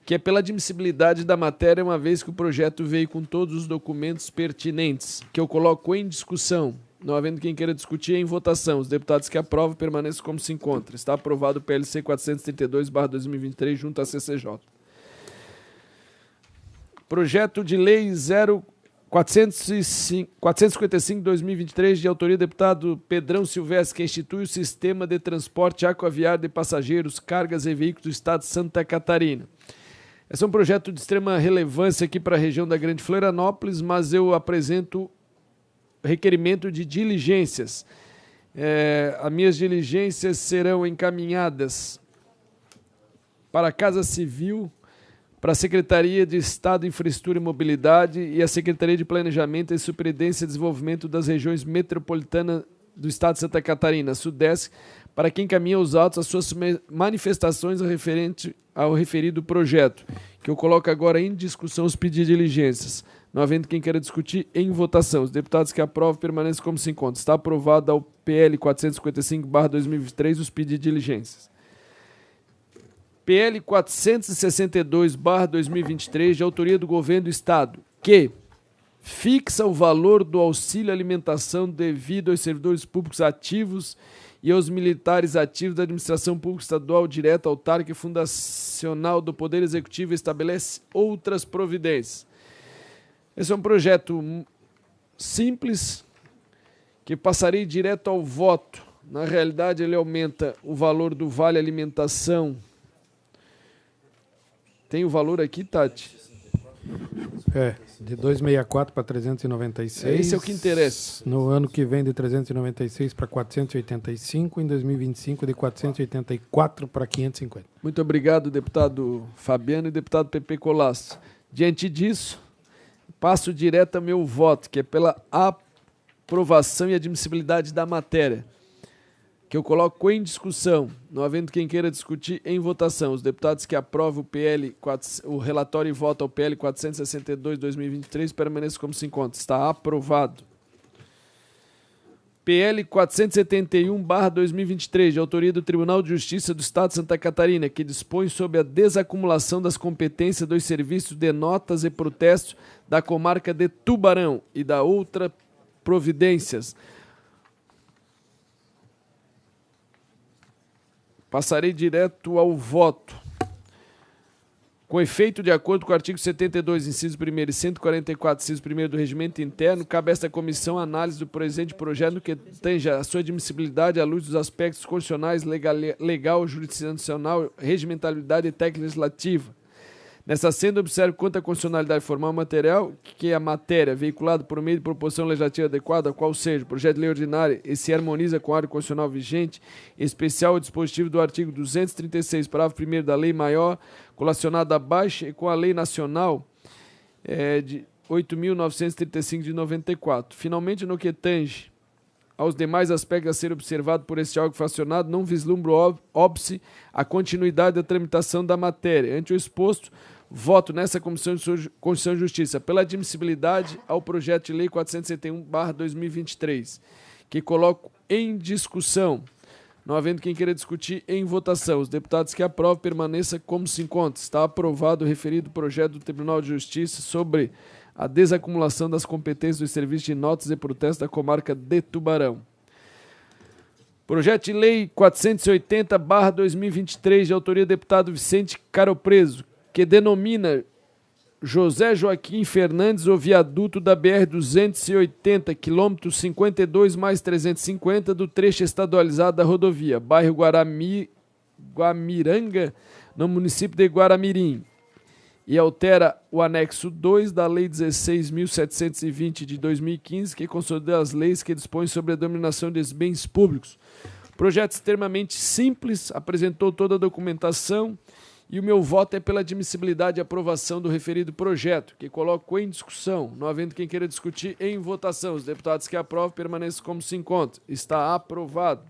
que é pela admissibilidade da matéria, uma vez que o projeto veio com todos os documentos pertinentes, que eu coloco em discussão. Não havendo quem queira discutir, em votação. Os deputados que aprovam permaneçam como se encontra. Está aprovado o PLC 432/2023 junto à CCJ. Projeto de lei 455/2023, de autoria do deputado Pedrão Silvestre, que institui o sistema de transporte aquaviário de passageiros, cargas e veículos do estado de Santa Catarina. Esse é um projeto de extrema relevância aqui para a região da Grande Florianópolis, mas eu apresento requerimento de diligências. As minhas diligências serão encaminhadas para a Casa Civil, para a Secretaria de Estado de Infraestrutura e Mobilidade e a Secretaria de Planejamento e Superintendência e Desenvolvimento das Regiões Metropolitanas do Estado de Santa Catarina, Sudeste, para quem encaminha os autos as suas manifestações referente ao referido projeto, que eu coloco agora em discussão os pedidos de diligências. Não havendo quem queira discutir, em votação. Os deputados que aprovam permanecem como se encontra. Está aprovado ao PL 455/2023 os pedidos de diligências. PL 462/2023, de autoria do Governo do Estado, que fixa o valor do auxílio alimentação devido aos servidores públicos ativos e aos militares ativos da administração pública estadual, direta, autárquica e fundacional do Poder Executivo e estabelece outras providências. Esse é um projeto simples, que passarei direto ao voto. Na realidade, ele aumenta o valor do Vale Alimentação. Tem o valor aqui, Tati? De 264 para 396. Esse é o que interessa. No ano que vem, de 396 para 485. Em 2025, de 484 para 550. Muito obrigado, deputado Fabiano e deputado Pepe Colasso. Diante disso, passo direto ao meu voto, que é pela aprovação e admissibilidade da matéria, que eu coloco em discussão, não havendo quem queira discutir, em votação. Os deputados que aprovam o relatório e votam ao PL 462/2023 permaneçam como se encontra. Está aprovado. PL 471/2023, de autoria do Tribunal de Justiça do Estado de Santa Catarina, que dispõe sobre a desacumulação das competências dos serviços de notas e protestos da comarca de Tubarão e da outra providências. Passarei direto ao voto. Com efeito, de acordo com o artigo 72, inciso 1º e 144, inciso 1º do Regimento Interno, cabe a esta comissão a análise do presente projeto no que tange a sua admissibilidade à luz dos aspectos constitucionais, legal, jurisdicional, regimentalidade e técnica legislativa. Nessa senda, observo quanto à constitucionalidade formal material, que a matéria veiculada por meio de proposição legislativa adequada, qual seja o projeto de lei ordinária, e se harmoniza com a área constitucional vigente, em especial o dispositivo do artigo 236, parágrafo 1º da Lei Maior, colacionado abaixo, e com a Lei Nacional de 8.935 de 94. Finalmente, no que tange aos demais aspectos a ser observado por este órgão fracionado, não vislumbro óbice a continuidade da tramitação da matéria. Ante o exposto, voto nessa Comissão de Constituição e Justiça pela admissibilidade ao projeto de lei 471/2023, que coloco em discussão. Não havendo quem queira discutir, em votação. Os deputados que aprovam permaneçam como se encontra. Está aprovado o referido projeto do Tribunal de Justiça sobre a desacumulação das competências dos serviços de notas e protestos da comarca de Tubarão. Projeto de lei 480/2023, de autoria do deputado Vicente Caropreso, que denomina José Joaquim Fernandes o viaduto da BR-280, quilômetro 52 mais 350 do trecho estadualizado da rodovia, bairro Guamiranga, no município de Guaramirim, e altera o anexo 2 da Lei 16.720 de 2015, que consolida as leis que dispõem sobre a dominação dos bens públicos. Projeto extremamente simples, apresentou toda a documentação e o meu voto é pela admissibilidade e aprovação do referido projeto, que coloco em discussão, não havendo quem queira discutir, em votação. Os deputados que aprovam permaneçam como se encontram. Está aprovado.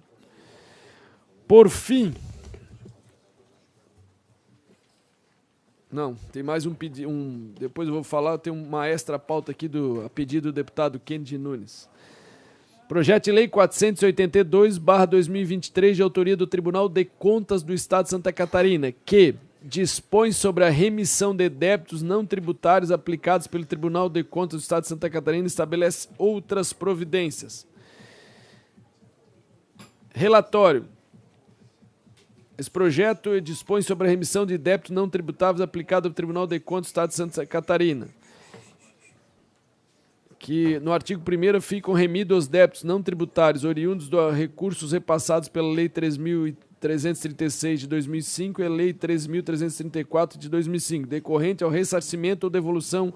Por fim, Não, tem mais um pedido. Depois eu vou falar, tem uma extra pauta aqui a pedido do deputado Kennedy Nunes. Projeto de Lei 482/2023, de autoria do Tribunal de Contas do Estado de Santa Catarina, que dispõe sobre a remissão de débitos não tributários aplicados pelo Tribunal de Contas do Estado de Santa Catarina e estabelece outras providências. Relatório. Esse projeto dispõe sobre a remissão de débitos não tributáveis aplicado ao Tribunal de Contas do Estado de Santa Catarina, que no artigo 1º ficam remidos os débitos não tributários oriundos de recursos repassados pela Lei 3.336 de 2005 e a Lei 3.334 de 2005, decorrente ao ressarcimento ou devolução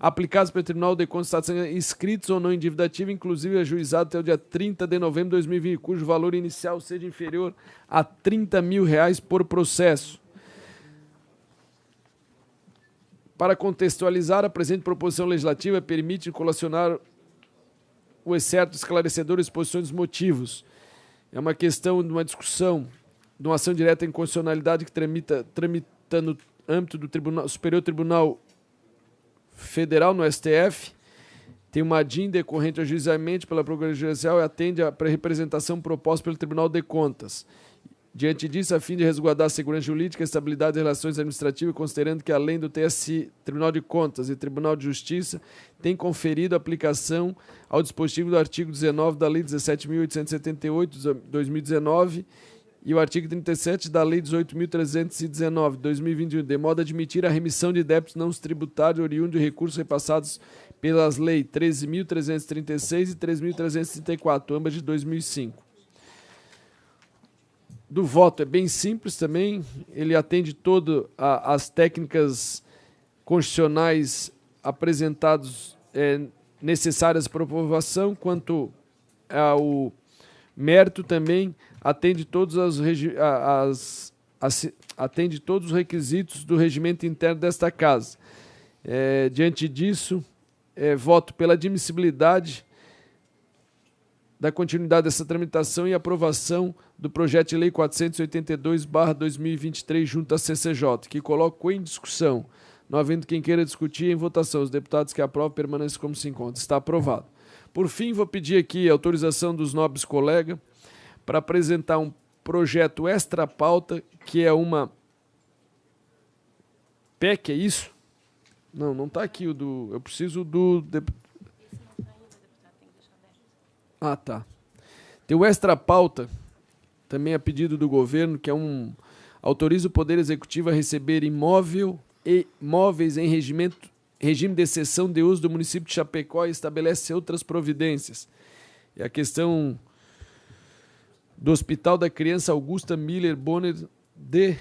aplicados pelo Tribunal de Contas do Estado de Santa Catarina, inscritos ou não em dívida ativa, inclusive ajuizado até o dia 30 de novembro de 2020, cujo valor inicial seja inferior a R$30 mil por processo. Para contextualizar, a presente proposição legislativa permite colacionar o excerto esclarecedor e exposição dos motivos. É uma questão de uma discussão de uma ação direta em constitucionalidade que tramita no âmbito do Superior Tribunal Federal, no STF. Tem uma DIN decorrente ao ajuizamento pela Procuradoria Judicial e atende à representação proposta pelo Tribunal de Contas. Diante disso, a fim de resguardar a segurança jurídica, a estabilidade das relações administrativas, considerando que, além do TSI, Tribunal de Contas e Tribunal de Justiça, tem conferido aplicação ao dispositivo do artigo 19 da Lei 17.878, de 2019, e o artigo 37 da Lei 18.319, de 2021, de modo a admitir a remissão de débitos não tributários oriundos de recursos repassados pelas Leis 13.336 e 13.334, ambas de 2005. Do voto é bem simples também, ele atende todas as técnicas constitucionais apresentadas necessárias para aprovação, quanto ao mérito também atende todos atende todos os requisitos do regimento interno desta casa. Diante disso, voto pela admissibilidade da continuidade dessa tramitação e aprovação do projeto de lei 482/2023 junto à CCJ, que coloco em discussão. Não havendo quem queira discutir, em votação. Os deputados que aprovam permanecem como se encontram. Está aprovado. Por fim, vou pedir aqui a autorização dos nobres colegas para apresentar um projeto extra-pauta, que é uma PEC, é isso? Não, não está aqui o do... Eu preciso do... Ah, tá. Tem o extra-pauta, também a pedido do governo, que é autoriza o Poder Executivo a receber imóvel e móveis em regime de exceção de uso do município de Chapecó e estabelece outras providências. É a questão do Hospital da Criança Augusta Miller Bonner de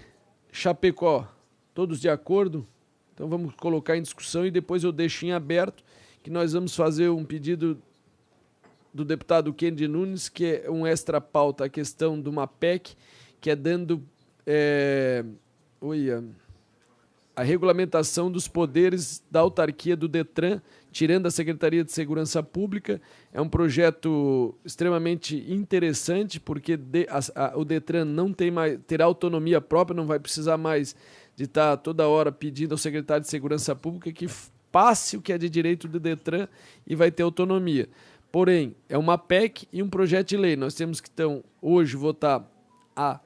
Chapecó. Todos de acordo? Então vamos colocar em discussão e depois eu deixo em aberto que nós vamos fazer um pedido do deputado Kennedy Nunes, que é um extra pauta, a questão de uma PEC, que é dando a regulamentação dos poderes da autarquia do DETRAN, tirando a Secretaria de Segurança Pública. É um projeto extremamente interessante, porque o DETRAN não terá autonomia própria, não vai precisar mais de estar toda hora pedindo ao secretário de Segurança Pública que passe o que é de direito do DETRAN e vai ter autonomia. Porém, é uma PEC e um projeto de lei. Nós temos que, então, hoje votar a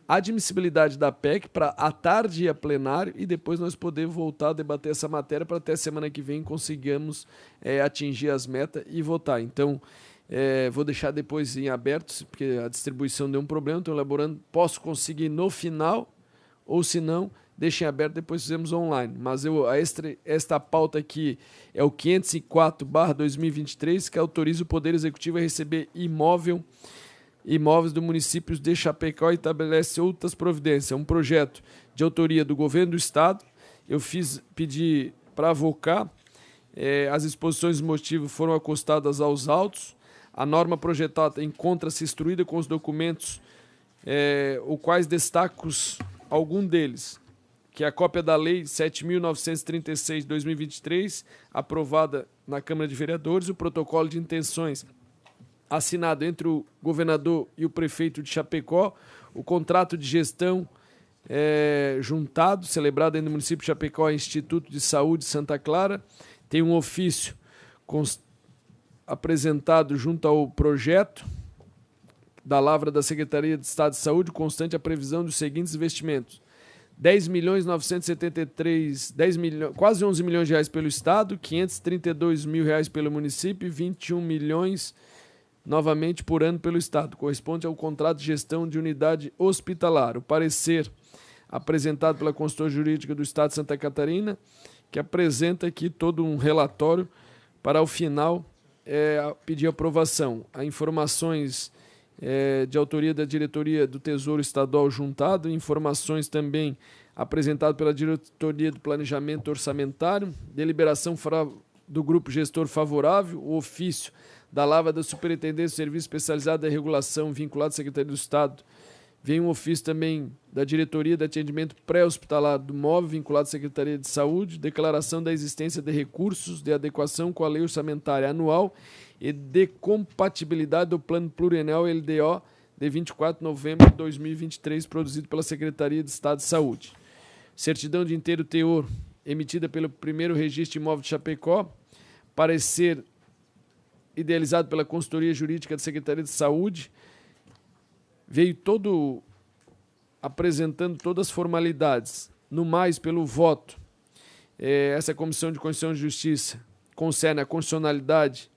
admissibilidade da PEC para à tarde ir a plenário e depois nós poder voltar a debater essa matéria para até semana que vem conseguirmos atingir as metas e votar. Então, vou deixar depois em aberto, porque a distribuição deu um problema, estou elaborando, posso conseguir no final, ou se não, deixem aberto, depois fizemos online. Mas esta pauta aqui é o 504/2023, que autoriza o Poder Executivo a receber imóveis do município de Chapecó e estabelece outras providências. É um projeto de autoria do Governo do Estado. Eu pedi para avocar. As exposições de motivo foram acostadas aos autos. A norma projetada encontra-se instruída com os documentos, os quais destaco algum deles, que é a cópia da Lei 7.936 de 2023, aprovada na Câmara de Vereadores, o protocolo de intenções assinado entre o governador e o prefeito de Chapecó, o contrato de gestão juntado, celebrado aí no município de Chapecó, Instituto de Saúde Santa Clara. Tem um ofício apresentado junto ao projeto da Lavra da Secretaria de Estado de Saúde, constante a previsão dos seguintes investimentos: 10.973, quase 11 milhões de reais pelo Estado, 532 mil reais pelo município e 21 milhões novamente por ano pelo Estado. Corresponde ao contrato de gestão de unidade hospitalar. O parecer apresentado pela consultora jurídica do Estado de Santa Catarina, que apresenta aqui todo um relatório para, ao final, pedir aprovação. Há informações de autoria da diretoria do Tesouro Estadual juntado, informações também apresentadas pela diretoria do Planejamento Orçamentário, deliberação do grupo gestor favorável, o ofício da Lavra da Superintendência do Serviço Especializado da Regulação vinculado à Secretaria do Estado. Vem um ofício também da diretoria de atendimento pré-hospitalar do MOV vinculado à Secretaria de Saúde, declaração da existência de recursos de adequação com a lei orçamentária anual e de compatibilidade do Plano Plurianual LDO de 24 de novembro de 2023, produzido pela Secretaria de Estado de Saúde. Certidão de inteiro teor, emitida pelo primeiro registro de imóvel de Chapecó. Parecer idealizado pela consultoria jurídica da Secretaria de Saúde. Veio todo apresentando todas as formalidades. No mais, pelo voto, essa Comissão de Constituição e Justiça concerne a constitucionalidade,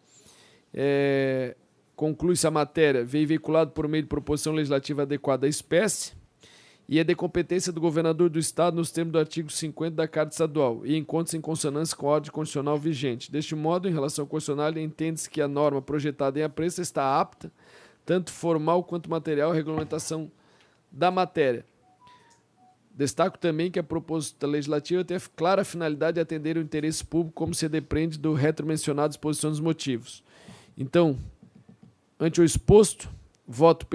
conclui-se a matéria, veio veiculado por meio de proposição legislativa adequada à espécie e é de competência do governador do Estado nos termos do artigo 50 da Carta Estadual e encontra-se em consonância com a ordem constitucional vigente. Deste modo, em relação ao constitucional, entende-se que a norma projetada em apreço está apta, tanto formal quanto material, à regulamentação da matéria. Destaco também que a proposta legislativa tem a clara finalidade de atender o interesse público, como se depreende do retromencionado exposição dos motivos. Então, ante o exposto, voto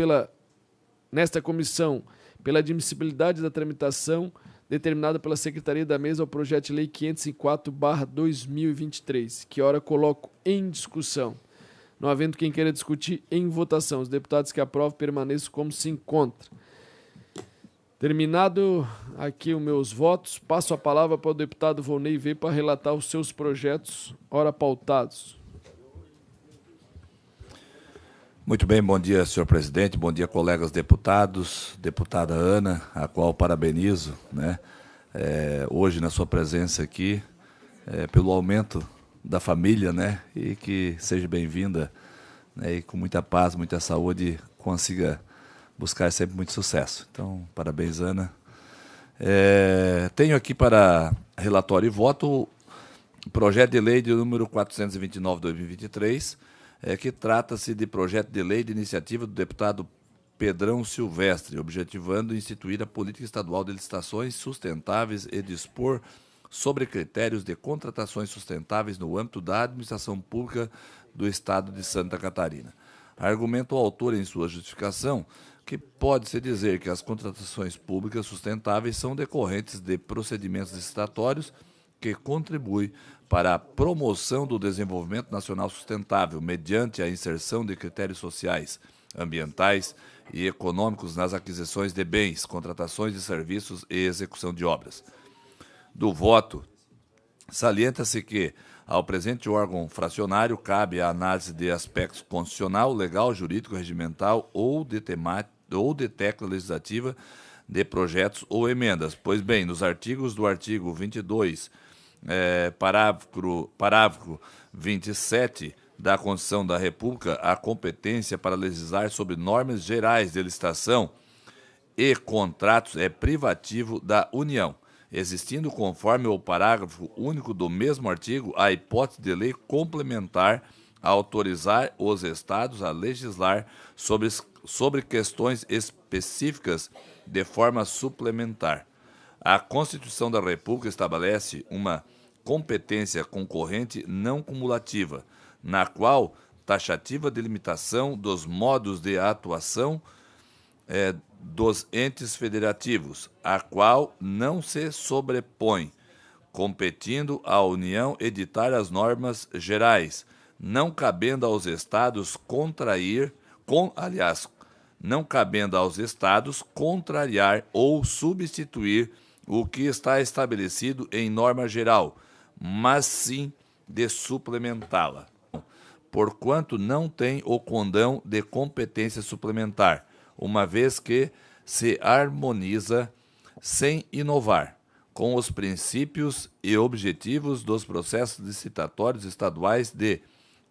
nesta comissão pela admissibilidade da tramitação determinada pela Secretaria da Mesa ao projeto de lei 504/2023, que ora coloco em discussão. Não havendo quem queira discutir, em votação. Os deputados que aprovam permaneçam como se encontram. Terminado aqui os meus votos, passo a palavra para o deputado Volney V para relatar os seus projetos, ora pautados. Muito bem, bom dia, senhor presidente, bom dia, colegas deputados, deputada Ana, a qual parabenizo, né, hoje na sua presença aqui, pelo aumento da família, né, e que seja bem-vinda, né, e com muita paz, muita saúde, consiga buscar sempre muito sucesso. Então, parabéns, Ana. Tenho aqui para relatório e voto o projeto de lei de número 429/2023, que trata-se de projeto de lei de iniciativa do deputado Pedrão Silvestre, objetivando instituir a política estadual de licitações sustentáveis e dispor sobre critérios de contratações sustentáveis no âmbito da administração pública do Estado de Santa Catarina. Argumenta o autor em sua justificação que pode-se dizer que as contratações públicas sustentáveis são decorrentes de procedimentos licitatórios que contribuem para a promoção do desenvolvimento nacional sustentável mediante a inserção de critérios sociais, ambientais e econômicos nas aquisições de bens, contratações de serviços e execução de obras. Do voto, salienta-se que, ao presente órgão fracionário, cabe a análise de aspectos constitucional, legal, jurídico, regimental ou de técnica legislativa de projetos ou emendas. Pois bem, nos artigos do artigo 22, parágrafo 27 da Constituição da República, a competência para legislar sobre normas gerais de licitação e contratos é privativo da União, existindo, conforme o parágrafo único do mesmo artigo, a hipótese de lei complementar a autorizar os Estados a legislar sobre questões específicas de forma suplementar. A Constituição da República estabelece uma competência concorrente não cumulativa, na qual taxativa delimitação dos modos de atuação dos entes federativos, a qual não se sobrepõe, competindo à União editar as normas gerais, não cabendo aos Estados não cabendo aos Estados contrariar ou substituir o que está estabelecido em norma geral, mas sim de suplementá-la, porquanto não tem o condão de competência suplementar, uma vez que se harmoniza sem inovar com os princípios e objetivos dos processos licitatórios estaduais de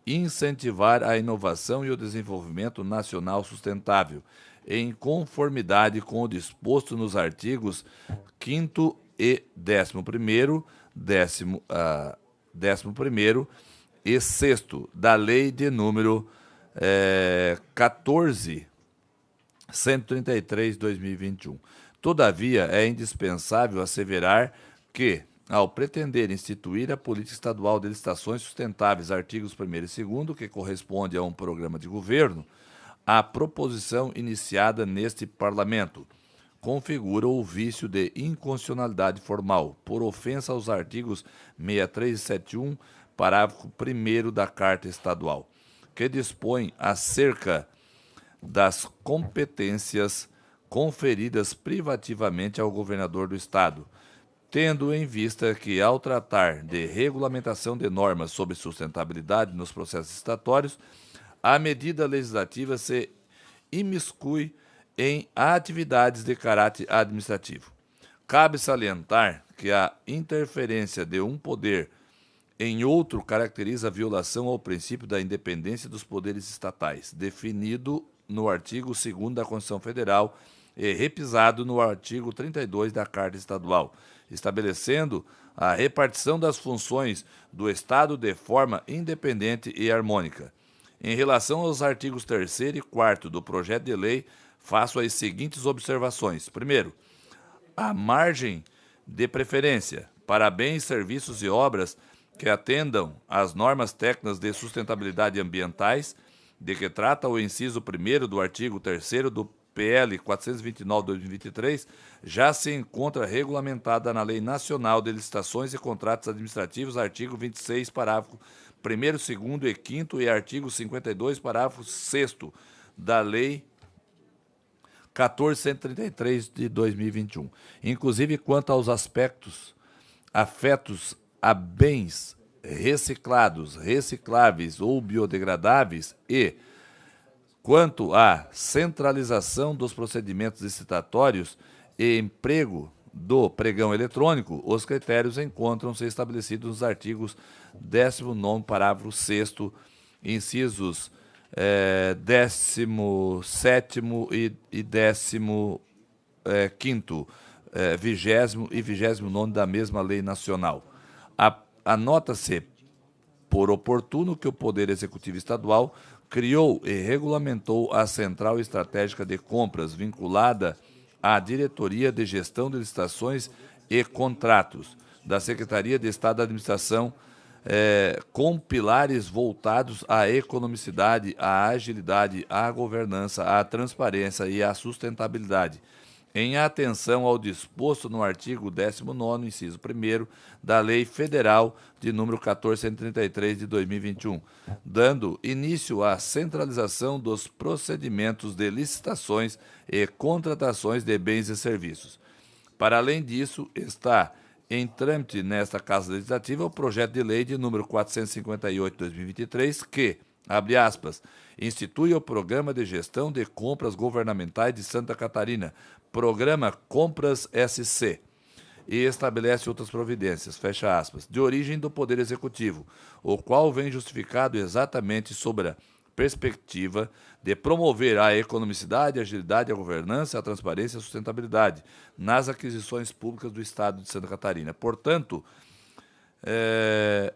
incentivar a inovação e o desenvolvimento nacional sustentável, em conformidade com o disposto nos artigos 5º e 11º, 11º e 6º da Lei de número 14.133/2021. Todavia, é indispensável asseverar que, ao pretender instituir a Política Estadual de Licitações Sustentáveis, artigos 1º e 2º, que corresponde a um programa de governo, a proposição iniciada neste Parlamento configura o vício de inconstitucionalidade formal, por ofensa aos artigos 63 e 71, parágrafo 1º da Carta Estadual, que dispõe acerca das competências conferidas privativamente ao governador do Estado, tendo em vista que, ao tratar de regulamentação de normas sobre sustentabilidade nos processos licitatórios, a medida legislativa se imiscui em atividades de caráter administrativo. Cabe salientar que a interferência de um poder em outro caracteriza a violação ao princípio da independência dos poderes estatais, definido no artigo 2º da Constituição Federal e repisado no artigo 32 da Carta Estadual, estabelecendo a repartição das funções do Estado de forma independente e harmônica. Em relação aos artigos 3º e 4º do projeto de lei, faço as seguintes observações. Primeiro, a margem de preferência para bens, serviços e obras que atendam às normas técnicas de sustentabilidade ambientais, de que trata o inciso 1º do artigo 3º do PL 429/2023, já se encontra regulamentada na Lei Nacional de Licitações e Contratos Administrativos, artigo 26, parágrafo 1º, 2º e 5º e artigo 52, parágrafo 6º da Lei 14.133 de 2021. Inclusive, quanto aos aspectos afetos a bens reciclados, recicláveis ou biodegradáveis e quanto à centralização dos procedimentos licitatórios e emprego do pregão eletrônico, os critérios encontram-se estabelecidos nos artigos 19º, parágrafo 6º, incisos 17º e 15º, 20º e 29º da mesma lei nacional. Anota-se por oportuno que o Poder Executivo Estadual criou e regulamentou a Central Estratégica de Compras, vinculada à Diretoria de Gestão de Licitações e Contratos da Secretaria de Estado da Administração, com pilares voltados à economicidade, à agilidade, à governança, à transparência e à sustentabilidade, em atenção ao disposto no artigo 19º, inciso 1º, da Lei Federal de número 1433 de 2021, dando início à centralização dos procedimentos de licitações e contratações de bens e serviços. Para além disso, está em trâmite nesta Casa Legislativa o projeto de lei de número 458 de 2023, que, abre aspas, institui o Programa de Gestão de Compras Governamentais de Santa Catarina, Programa Compras SC, e estabelece outras providências, fecha aspas, de origem do Poder Executivo, o qual vem justificado exatamente sobre a perspectiva de promover a economicidade, a agilidade, a governança, a transparência e a sustentabilidade nas aquisições públicas do Estado de Santa Catarina. Portanto,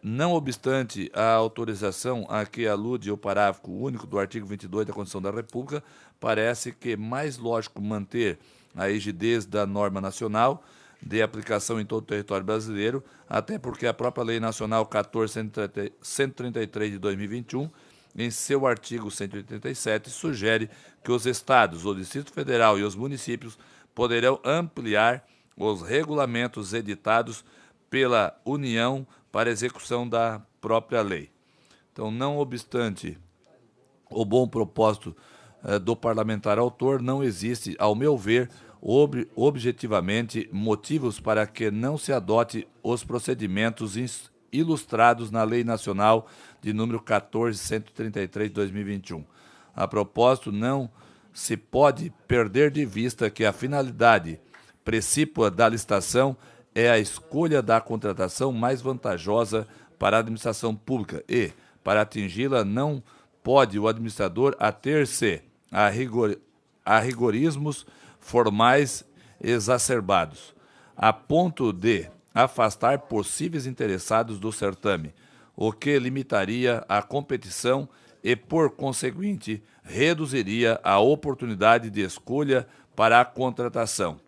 não obstante a autorização a que alude o parágrafo único do artigo 22 da Constituição da República, parece que mais lógico manter a rigidez da norma nacional de aplicação em todo o território brasileiro, até porque a própria Lei Nacional 14.133 de 2021, em seu artigo 187, sugere que os estados, o Distrito Federal e os municípios poderão ampliar os regulamentos editados pela União para execução da própria lei. Então, não obstante o bom propósito do parlamentar autor, não existe, ao meu ver, objetivamente motivos para que não se adote os procedimentos ilustrados na Lei Nacional de número 14.133 de 2021. A propósito, não se pode perder de vista que a finalidade precípua da licitação é a escolha da contratação mais vantajosa para a administração pública e, para atingi-la, não pode o administrador ater-se a rigorismos formais exacerbados, a ponto de afastar possíveis interessados do certame, o que limitaria a competição e, por conseguinte, reduziria a oportunidade de escolha para a contratação.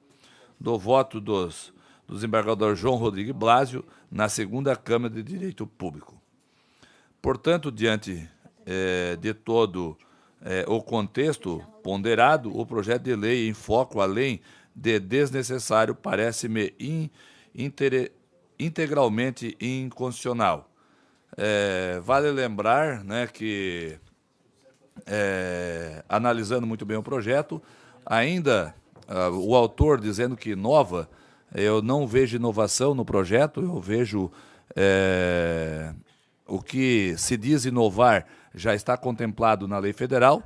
Do voto do desembargador João Rodrigues Blasio, na segunda Câmara de Direito Público. Portanto, diante de todo o contexto ponderado, o projeto de lei em foco, além de desnecessário, parece-me integralmente inconstitucional. Vale lembrar, né, que, analisando muito bem o projeto, ainda o autor dizendo que inova, eu não vejo inovação no projeto, eu vejo o que se diz inovar já está contemplado na lei federal,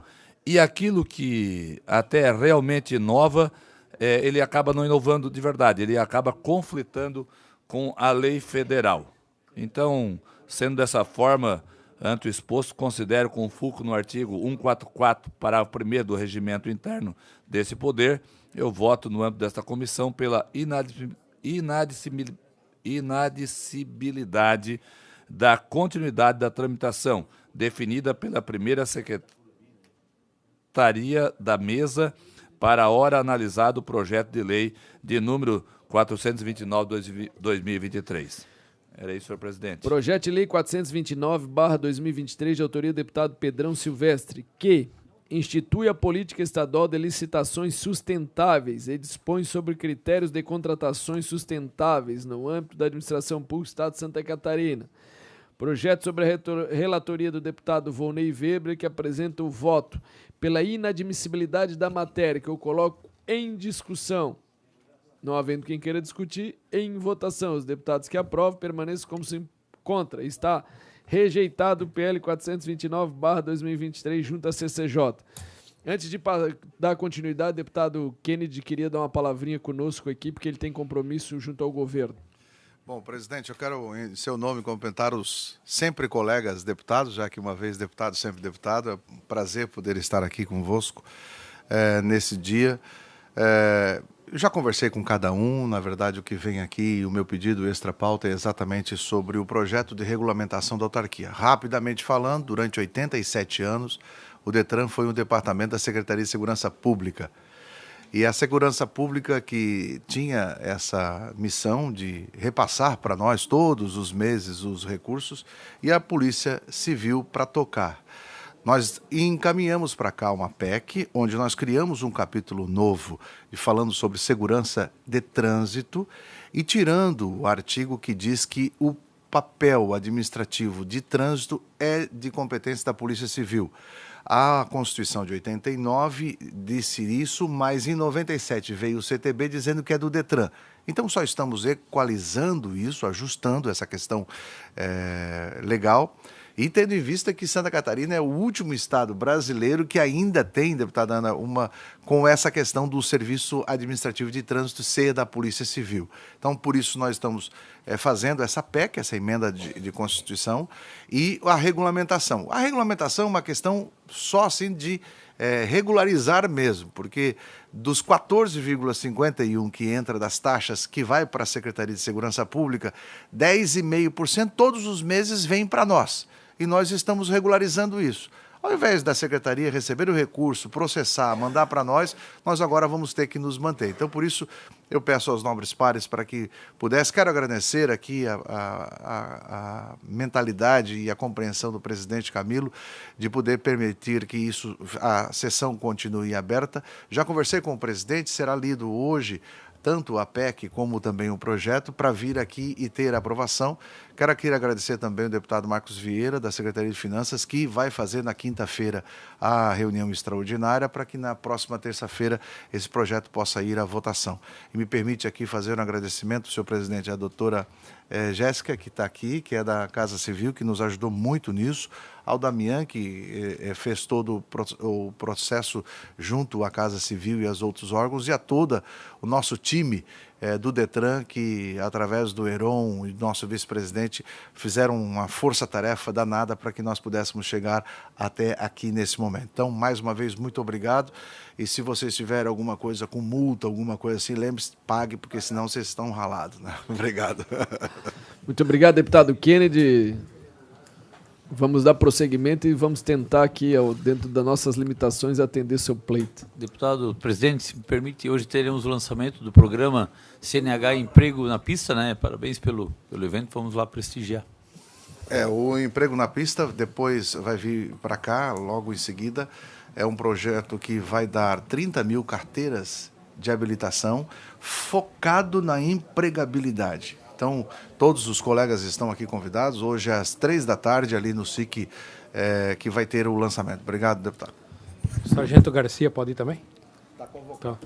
e aquilo que até realmente inova, ele acaba não inovando de verdade, ele acaba conflitando com a lei federal. Então, sendo dessa forma, ante o exposto, considero com fulcro no artigo 144, parágrafo 1º do regimento interno desse poder, eu voto no âmbito desta comissão pela inadmissibilidade da continuidade da tramitação, definida pela primeira secretaria da mesa para a hora analisado o projeto de lei de número 429/2023. Era isso, senhor presidente. Projeto de lei 429/2023, de autoria do deputado Pedrão Silvestre, que institui a política estadual de licitações sustentáveis e dispõe sobre critérios de contratações sustentáveis no âmbito da administração pública do Estado de Santa Catarina. Projeto sobre a relatoria do deputado Volney Weber, que apresenta o voto pela inadmissibilidade da matéria, que eu coloco em discussão. Não havendo quem queira discutir, em votação. Os deputados que aprovam permaneçam como se contra. Está rejeitado o PL 429/2023 junto à CCJ. Antes de dar continuidade, o deputado Kennedy queria dar uma palavrinha conosco aqui, porque ele tem compromisso junto ao governo. Bom, presidente, eu quero, em seu nome, cumprimentar os sempre colegas deputados, já que uma vez deputado, sempre deputado. É um prazer poder estar aqui convosco nesse dia. Eu já conversei com cada um, na verdade o que vem aqui, o meu pedido extra-pauta é exatamente sobre o projeto de regulamentação da autarquia. Rapidamente falando, durante 87 anos, o DETRAN foi um departamento da Secretaria de Segurança Pública. E a Segurança Pública, que tinha essa missão de repassar para nós todos os meses os recursos, e a Polícia Civil para tocar. Nós encaminhamos para cá uma PEC, onde nós criamos um capítulo novo, falando sobre segurança de trânsito, e tirando o artigo que diz que o papel administrativo de trânsito é de competência da Polícia Civil. A Constituição de 89 disse isso, mas em 97 veio o CTB dizendo que é do DETRAN. Então só estamos equalizando isso, ajustando essa questão legal, e tendo em vista que Santa Catarina é o último estado brasileiro que ainda tem, deputada Ana, com essa questão do serviço administrativo de trânsito ser da Polícia Civil. Então, por isso, nós estamos fazendo essa PEC, essa emenda de Constituição, e a regulamentação. A regulamentação é uma questão só assim de regularizar mesmo, porque dos 14,51 que entra das taxas que vai para a Secretaria de Segurança Pública, 10,5% todos os meses vem para nós. E nós estamos regularizando isso. Ao invés da Secretaria receber o recurso, processar, mandar para nós agora vamos ter que nos manter. Então, por isso, eu peço aos nobres pares para que pudesse. Quero agradecer aqui a mentalidade e a compreensão do presidente Camilo de poder permitir que a sessão continue aberta. Já conversei com o presidente, será lido hoje tanto a PEC como também o projeto, para vir aqui e ter aprovação. Quero aqui agradecer também o deputado Marcos Vieira, da Secretaria de Finanças, que vai fazer na quinta-feira a reunião extraordinária para que na próxima terça-feira esse projeto possa ir à votação. E me permite aqui fazer um agradecimento, senhor presidente, à doutora Jéssica, que está aqui, que é da Casa Civil, que nos ajudou muito nisso, ao Damian, que fez todo o processo junto à Casa Civil e aos outros órgãos, e a todo o nosso time do DETRAN, que através do Heron e do nosso vice-presidente fizeram uma força-tarefa danada para que nós pudéssemos chegar até aqui nesse momento. Então, mais uma vez, muito obrigado, e se vocês tiverem alguma coisa com multa, alguma coisa assim, lembre-se, pague, porque senão vocês estão ralados, né? Obrigado. Muito obrigado, deputado Kennedy. Vamos dar prosseguimento e vamos tentar aqui, dentro das nossas limitações, atender seu pleito. Deputado presidente, se me permite, hoje teremos o lançamento do programa CNH Emprego na Pista, né? Parabéns pelo evento, vamos lá prestigiar. O Emprego na Pista depois vai vir para cá, logo em seguida. É um projeto que vai dar 30 mil carteiras de habilitação focado na empregabilidade. Então, todos os colegas estão aqui convidados, hoje às 15h, ali no SIC, que vai ter o lançamento. Obrigado, deputado. Sargento Garcia pode ir também? Está convocado.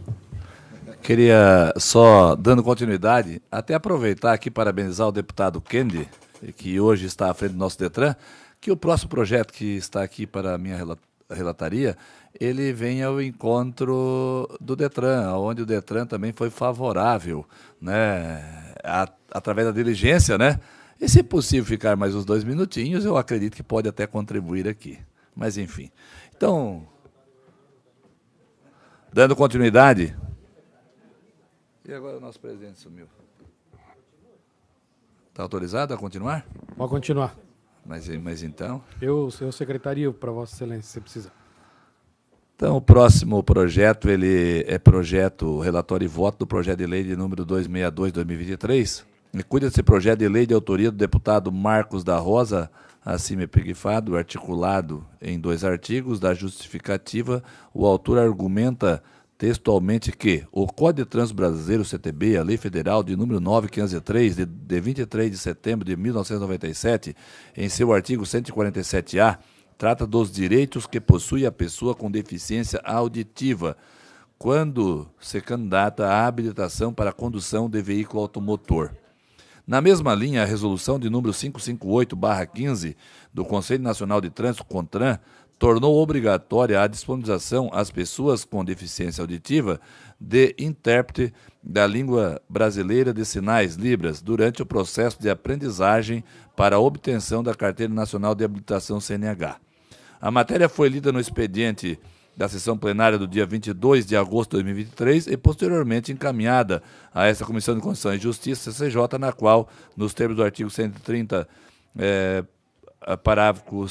Queria só, dando continuidade, até aproveitar aqui para parabenizar o deputado Kennedy, que hoje está à frente do nosso DETRAN, que o próximo projeto que está aqui para a minha relataria, ele vem ao encontro do DETRAN, onde o DETRAN também foi favorável, né, através da diligência, né? E se possível ficar mais uns 2 minutinhos, eu acredito que pode até contribuir aqui. Mas enfim. Então, dando continuidade. E agora o nosso presidente sumiu. Está autorizado a continuar? Pode continuar. Mas então... Eu secretario para Vossa Excelência, se precisar. Então, o próximo projeto, ele é relatório e voto do projeto de lei de número 262/2023. E cuida desse projeto de lei de autoria do deputado Marcos da Rosa, acima epigрафado, articulado em 2 artigos. Da justificativa, o autor argumenta textualmente que o Código de Trânsito Brasileiro, CTB, a Lei Federal de número 9503, de 23 de setembro de 1997, em seu artigo 147-A, trata dos direitos que possui a pessoa com deficiência auditiva quando se candidata à habilitação para a condução de veículo automotor. Na mesma linha, a resolução de número 558/15 do Conselho Nacional de Trânsito, CONTRAN, tornou obrigatória a disponibilização às pessoas com deficiência auditiva de intérprete da língua brasileira de sinais, Libras, durante o processo de aprendizagem para a obtenção da Carteira Nacional de Habilitação CNH. A matéria foi lida no expediente da sessão plenária do dia 22 de agosto de 2023 e posteriormente encaminhada a esta Comissão de Constituição e Justiça, CCJ, na qual, nos termos do artigo 130, parágrafo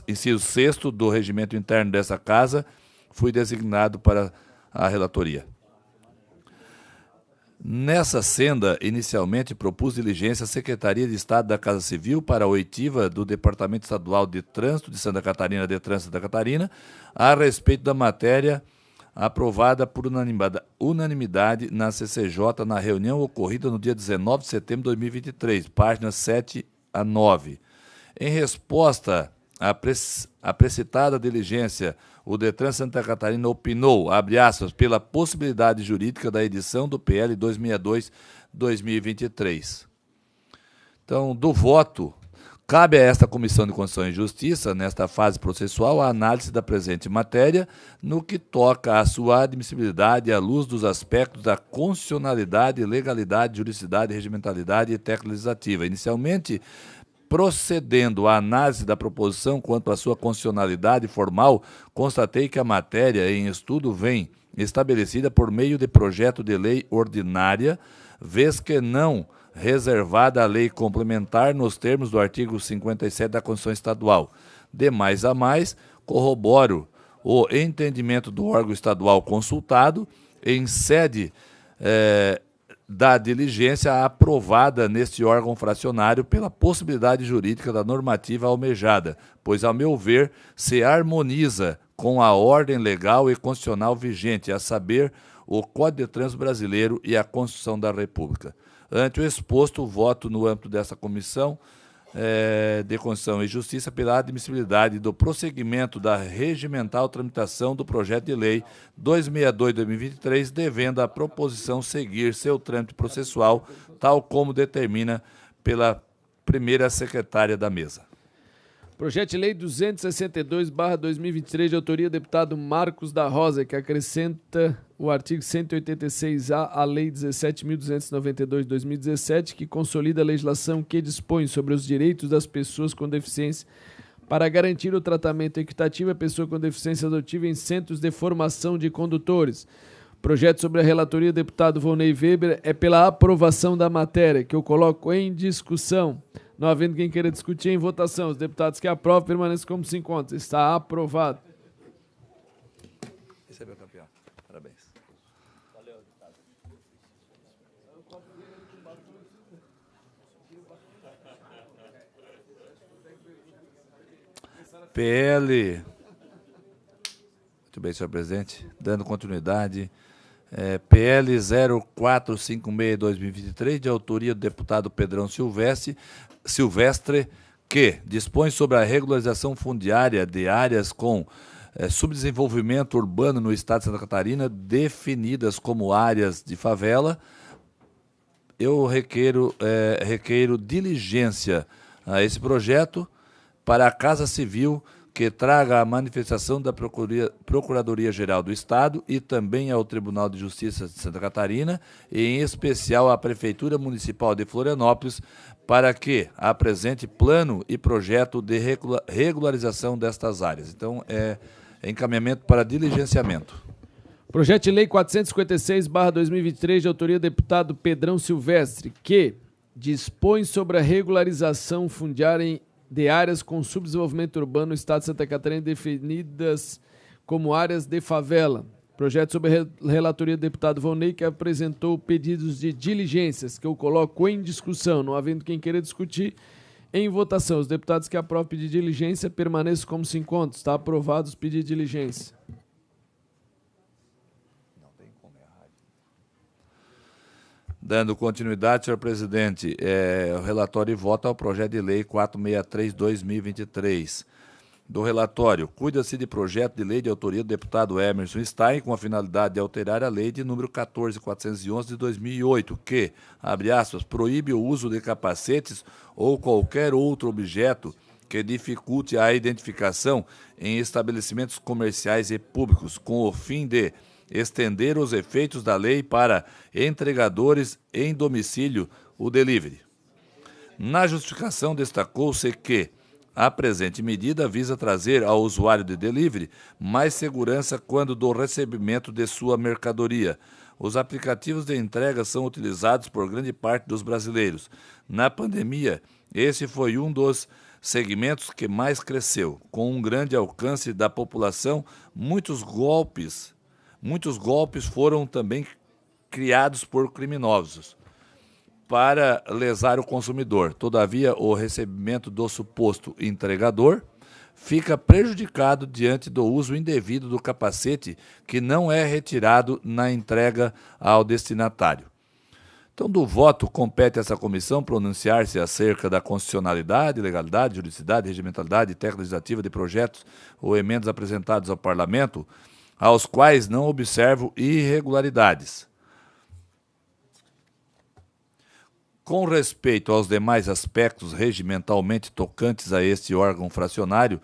inciso 6º do regimento interno dessa Casa, fui designado para a relatoria. Nessa senda, inicialmente propus diligência à Secretaria de Estado da Casa Civil para a oitiva do Departamento Estadual de Trânsito de Santa Catarina, DETRAN Santa Catarina, a respeito da matéria aprovada por unanimidade na CCJ na reunião ocorrida no dia 19 de setembro de 2023, páginas 7 a 9. Em resposta à precitada diligência, o DETRAN Santa Catarina opinou, abre aspas, pela possibilidade jurídica da edição do PL 262/2023. Então, do voto, cabe a esta Comissão de Constituição e Justiça, nesta fase processual, a análise da presente matéria, no que toca à sua admissibilidade à luz dos aspectos da constitucionalidade, legalidade, juridicidade, regimentalidade e técnica legislativa. Inicialmente, procedendo à análise da proposição quanto à sua constitucionalidade formal, constatei que a matéria em estudo vem estabelecida por meio de projeto de lei ordinária, vez que não reservada à lei complementar nos termos do artigo 57 da Constituição Estadual. De mais a mais, corroboro o entendimento do órgão estadual consultado em sede da diligência aprovada neste órgão fracionário pela possibilidade jurídica da normativa almejada, pois, ao meu ver, se harmoniza com a ordem legal e constitucional vigente, a saber, o Código de Trânsito Brasileiro e a Constituição da República. Ante o exposto, voto no âmbito dessa comissão de Constituição e Justiça pela admissibilidade do prosseguimento da regimental tramitação do projeto de lei 262/2023, devendo a proposição seguir seu trâmite processual, tal como determina pela primeira secretária da mesa. Projeto de Lei 262/2023, de autoria do deputado Marcos da Rosa, que acrescenta o artigo 186A à Lei 17.292 de 2017, que consolida a legislação que dispõe sobre os direitos das pessoas com deficiência para garantir o tratamento equitativo à pessoa com deficiência auditiva em centros de formação de condutores. Projeto sobre a relatoria do deputado Volney Weber é pela aprovação da matéria, que eu coloco em discussão. Não havendo quem queira discutir, em votação. Os deputados que aprovam permaneçam como se encontram. Está aprovado. Esse é meu campeão. Parabéns. Valeu, deputado. PL. Muito bem, senhor presidente. Dando continuidade. PL 0456/2023, de autoria do deputado Pedrão Silvestre, que dispõe sobre a regularização fundiária de áreas com subdesenvolvimento urbano no estado de Santa Catarina, definidas como áreas de favela. Eu requeiro diligência a esse projeto para a Casa Civil, que traga a manifestação da Procuradoria-Geral do Estado e também ao Tribunal de Justiça de Santa Catarina, e em especial à Prefeitura Municipal de Florianópolis, para que apresente plano e projeto de regularização destas áreas. Então, é encaminhamento para diligenciamento. Projeto de Lei 456/2023, de autoria do deputado Pedrão Silvestre, que dispõe sobre a regularização fundiária de áreas com subdesenvolvimento urbano no estado de Santa Catarina definidas como áreas de favela. Projeto sobre a relatoria do deputado Volney, que apresentou pedidos de diligências, que eu coloco em discussão. Não havendo quem queira discutir, em votação. Os deputados que aprovam o pedido de diligência permaneçam como se encontram. Está aprovado os pedidos de diligência. Dando continuidade, senhor presidente, o relatório vota ao projeto de lei 463/2023. Do relatório, cuida-se de projeto de lei de autoria do deputado Emerson Stein, com a finalidade de alterar a lei de número 14.411 de 2008, que, abre aspas, proíbe o uso de capacetes ou qualquer outro objeto que dificulte a identificação em estabelecimentos comerciais e públicos, com o fim de estender os efeitos da lei para entregadores em domicílio, o delivery. Na justificação, destacou-se que a presente medida visa trazer ao usuário de delivery mais segurança quando do recebimento de sua mercadoria. Os aplicativos de entrega são utilizados por grande parte dos brasileiros. Na pandemia, esse foi um dos segmentos que mais cresceu. Com um grande alcance da população, muitos golpes foram também criados por criminosos para lesar o consumidor. Todavia, o recebimento do suposto entregador fica prejudicado diante do uso indevido do capacete, que não é retirado na entrega ao destinatário. Então, do voto, compete a essa comissão pronunciar-se acerca da constitucionalidade, legalidade, juridicidade, regimentalidade e técnica legislativa de projetos ou emendas apresentados ao Parlamento, aos quais não observo irregularidades. Com respeito aos demais aspectos regimentalmente tocantes a este órgão fracionário,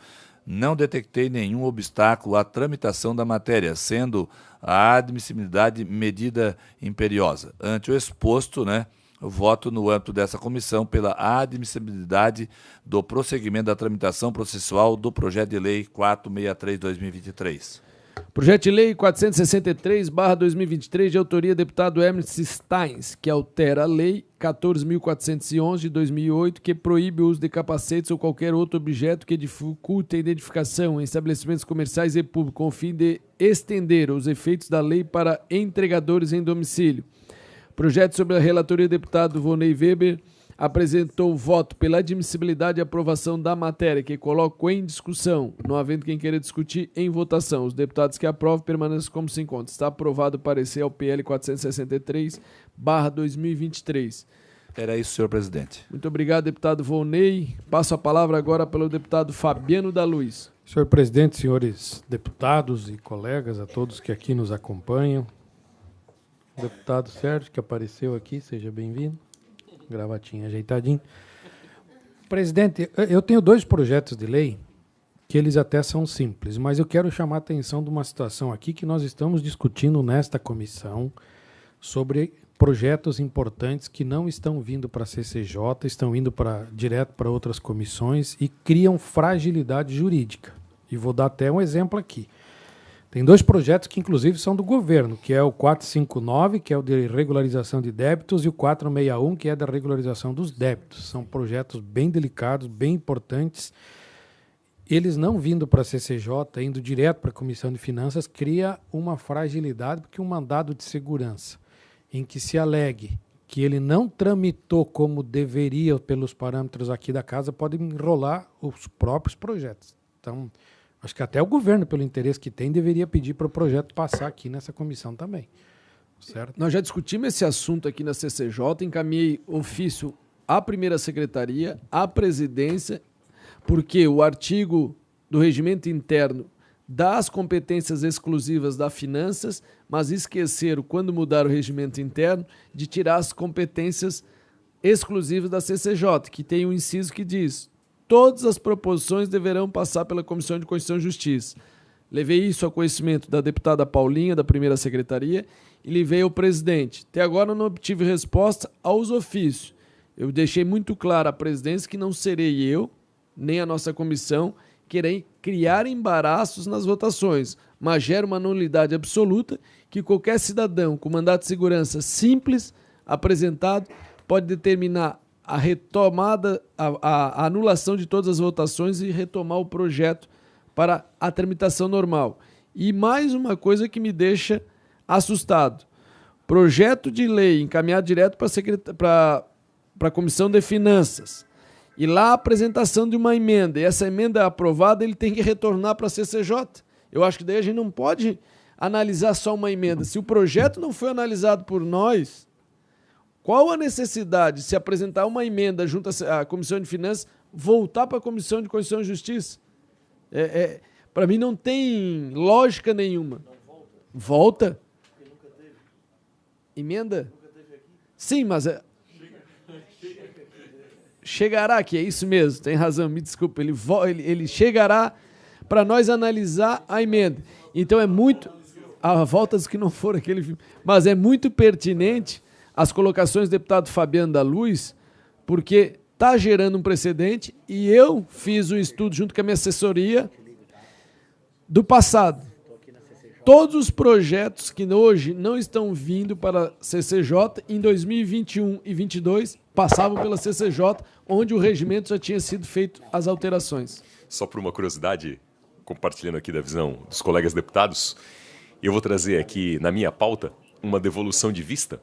não detectei nenhum obstáculo à tramitação da matéria, sendo a admissibilidade medida imperiosa. Ante o exposto, voto no âmbito dessa comissão pela admissibilidade do prosseguimento da tramitação processual do projeto de lei 463/2023. Projeto de Lei 463/2023, de autoria do deputado Emerson Stein, que altera a Lei 14.411 de 2008, que proíbe o uso de capacetes ou qualquer outro objeto que dificulte a identificação em estabelecimentos comerciais e públicos, com o fim de estender os efeitos da lei para entregadores em domicílio. Projeto sobre a relatoria do deputado Volney Weber, apresentou o voto pela admissibilidade e aprovação da matéria que coloco em discussão, não havendo quem queira discutir, em votação. Os deputados que aprovam permanecem como se encontra. Está aprovado o parecer ao PL 463/2023. Era isso, senhor presidente. Muito obrigado, deputado Volney. Passo a palavra agora pelo deputado Fabiano da Luz. Senhor presidente, senhores deputados e colegas, a todos que aqui nos acompanham. O deputado Sérgio, que apareceu aqui, seja bem-vindo. Gravatinha ajeitadinho. Presidente, eu tenho 2 projetos de lei que eles até são simples, mas eu quero chamar a atenção de uma situação aqui que nós estamos discutindo nesta comissão sobre projetos importantes que não estão vindo para a CCJ, estão indo direto para outras comissões e criam fragilidade jurídica. E vou dar até um exemplo aqui. Tem 2 projetos que, inclusive, são do governo, que é o 459, que é o de regularização de débitos, e o 461, que é da regularização dos débitos. São projetos bem delicados, bem importantes. Eles não vindo para a CCJ, indo direto para a Comissão de Finanças, cria uma fragilidade, porque um mandado de segurança em que se alegue que ele não tramitou como deveria pelos parâmetros aqui da casa, pode enrolar os próprios projetos. Então, acho que até o governo, pelo interesse que tem, deveria pedir para o projeto passar aqui nessa comissão também. Certo? Nós já discutimos esse assunto aqui na CCJ, encaminhei ofício à primeira secretaria, à presidência, porque o artigo do regimento interno dá as competências exclusivas da finanças, mas esqueceram, quando mudar o regimento interno, de tirar as competências exclusivas da CCJ, que tem um inciso que diz: todas as proposições deverão passar pela Comissão de Constituição e Justiça. Levei isso ao conhecimento da deputada Paulinha, da primeira secretaria, e levei ao presidente. Até agora não obtive resposta aos ofícios. Eu deixei muito claro à presidência que não serei eu, nem a nossa comissão, querer criar embaraços nas votações, mas gera uma nulidade absoluta que qualquer cidadão com mandato de segurança simples apresentado pode determinar a retomada, a anulação de todas as votações e retomar o projeto para a tramitação normal. E mais uma coisa que me deixa assustado. Projeto de lei encaminhado direto para a Comissão de Finanças. E lá a apresentação de uma emenda. E essa emenda aprovada, ele tem que retornar para a CCJ. Eu acho que daí a gente não pode analisar só uma emenda. Se o projeto não foi analisado por nós, qual a necessidade de se apresentar uma emenda junto à Comissão de Finanças, voltar para a Comissão de Constituição e Justiça? Para mim não tem lógica nenhuma. Volta? Emenda? Sim, mas chegará aqui, é isso mesmo, tem razão, me desculpa, ele chegará para nós analisar a emenda. Então é muito, a voltas que não foram aquele filme, mas é muito pertinente as colocações do deputado Fabiano da Luz, porque está gerando um precedente e eu fiz um estudo junto com a minha assessoria do passado. Todos os projetos que hoje não estão vindo para a CCJ, em 2021 e 2022, passavam pela CCJ, onde o regimento já tinha sido feito as alterações. Só por uma curiosidade, compartilhando aqui da visão dos colegas deputados, eu vou trazer aqui na minha pauta uma devolução de vista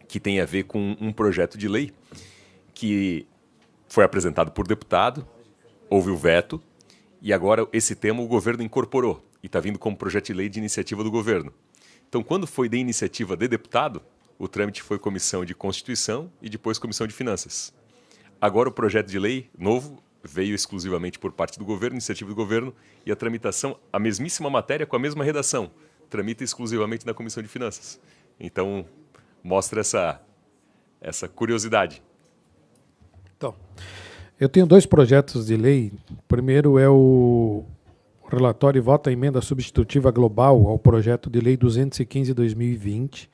que tem a ver com um projeto de lei que foi apresentado por deputado, houve o veto, e agora esse tema o governo incorporou e está vindo como projeto de lei de iniciativa do governo. Então, quando foi de iniciativa de deputado, o trâmite foi Comissão de Constituição e depois Comissão de Finanças. Agora o projeto de lei novo veio exclusivamente por parte do governo, iniciativa do governo, e a tramitação, a mesmíssima matéria com a mesma redação, tramita exclusivamente na Comissão de Finanças. Então, mostra essa curiosidade. Então, eu tenho 2 projetos de lei. O primeiro é o relatório e voto à emenda substitutiva global ao projeto de lei 215/2020,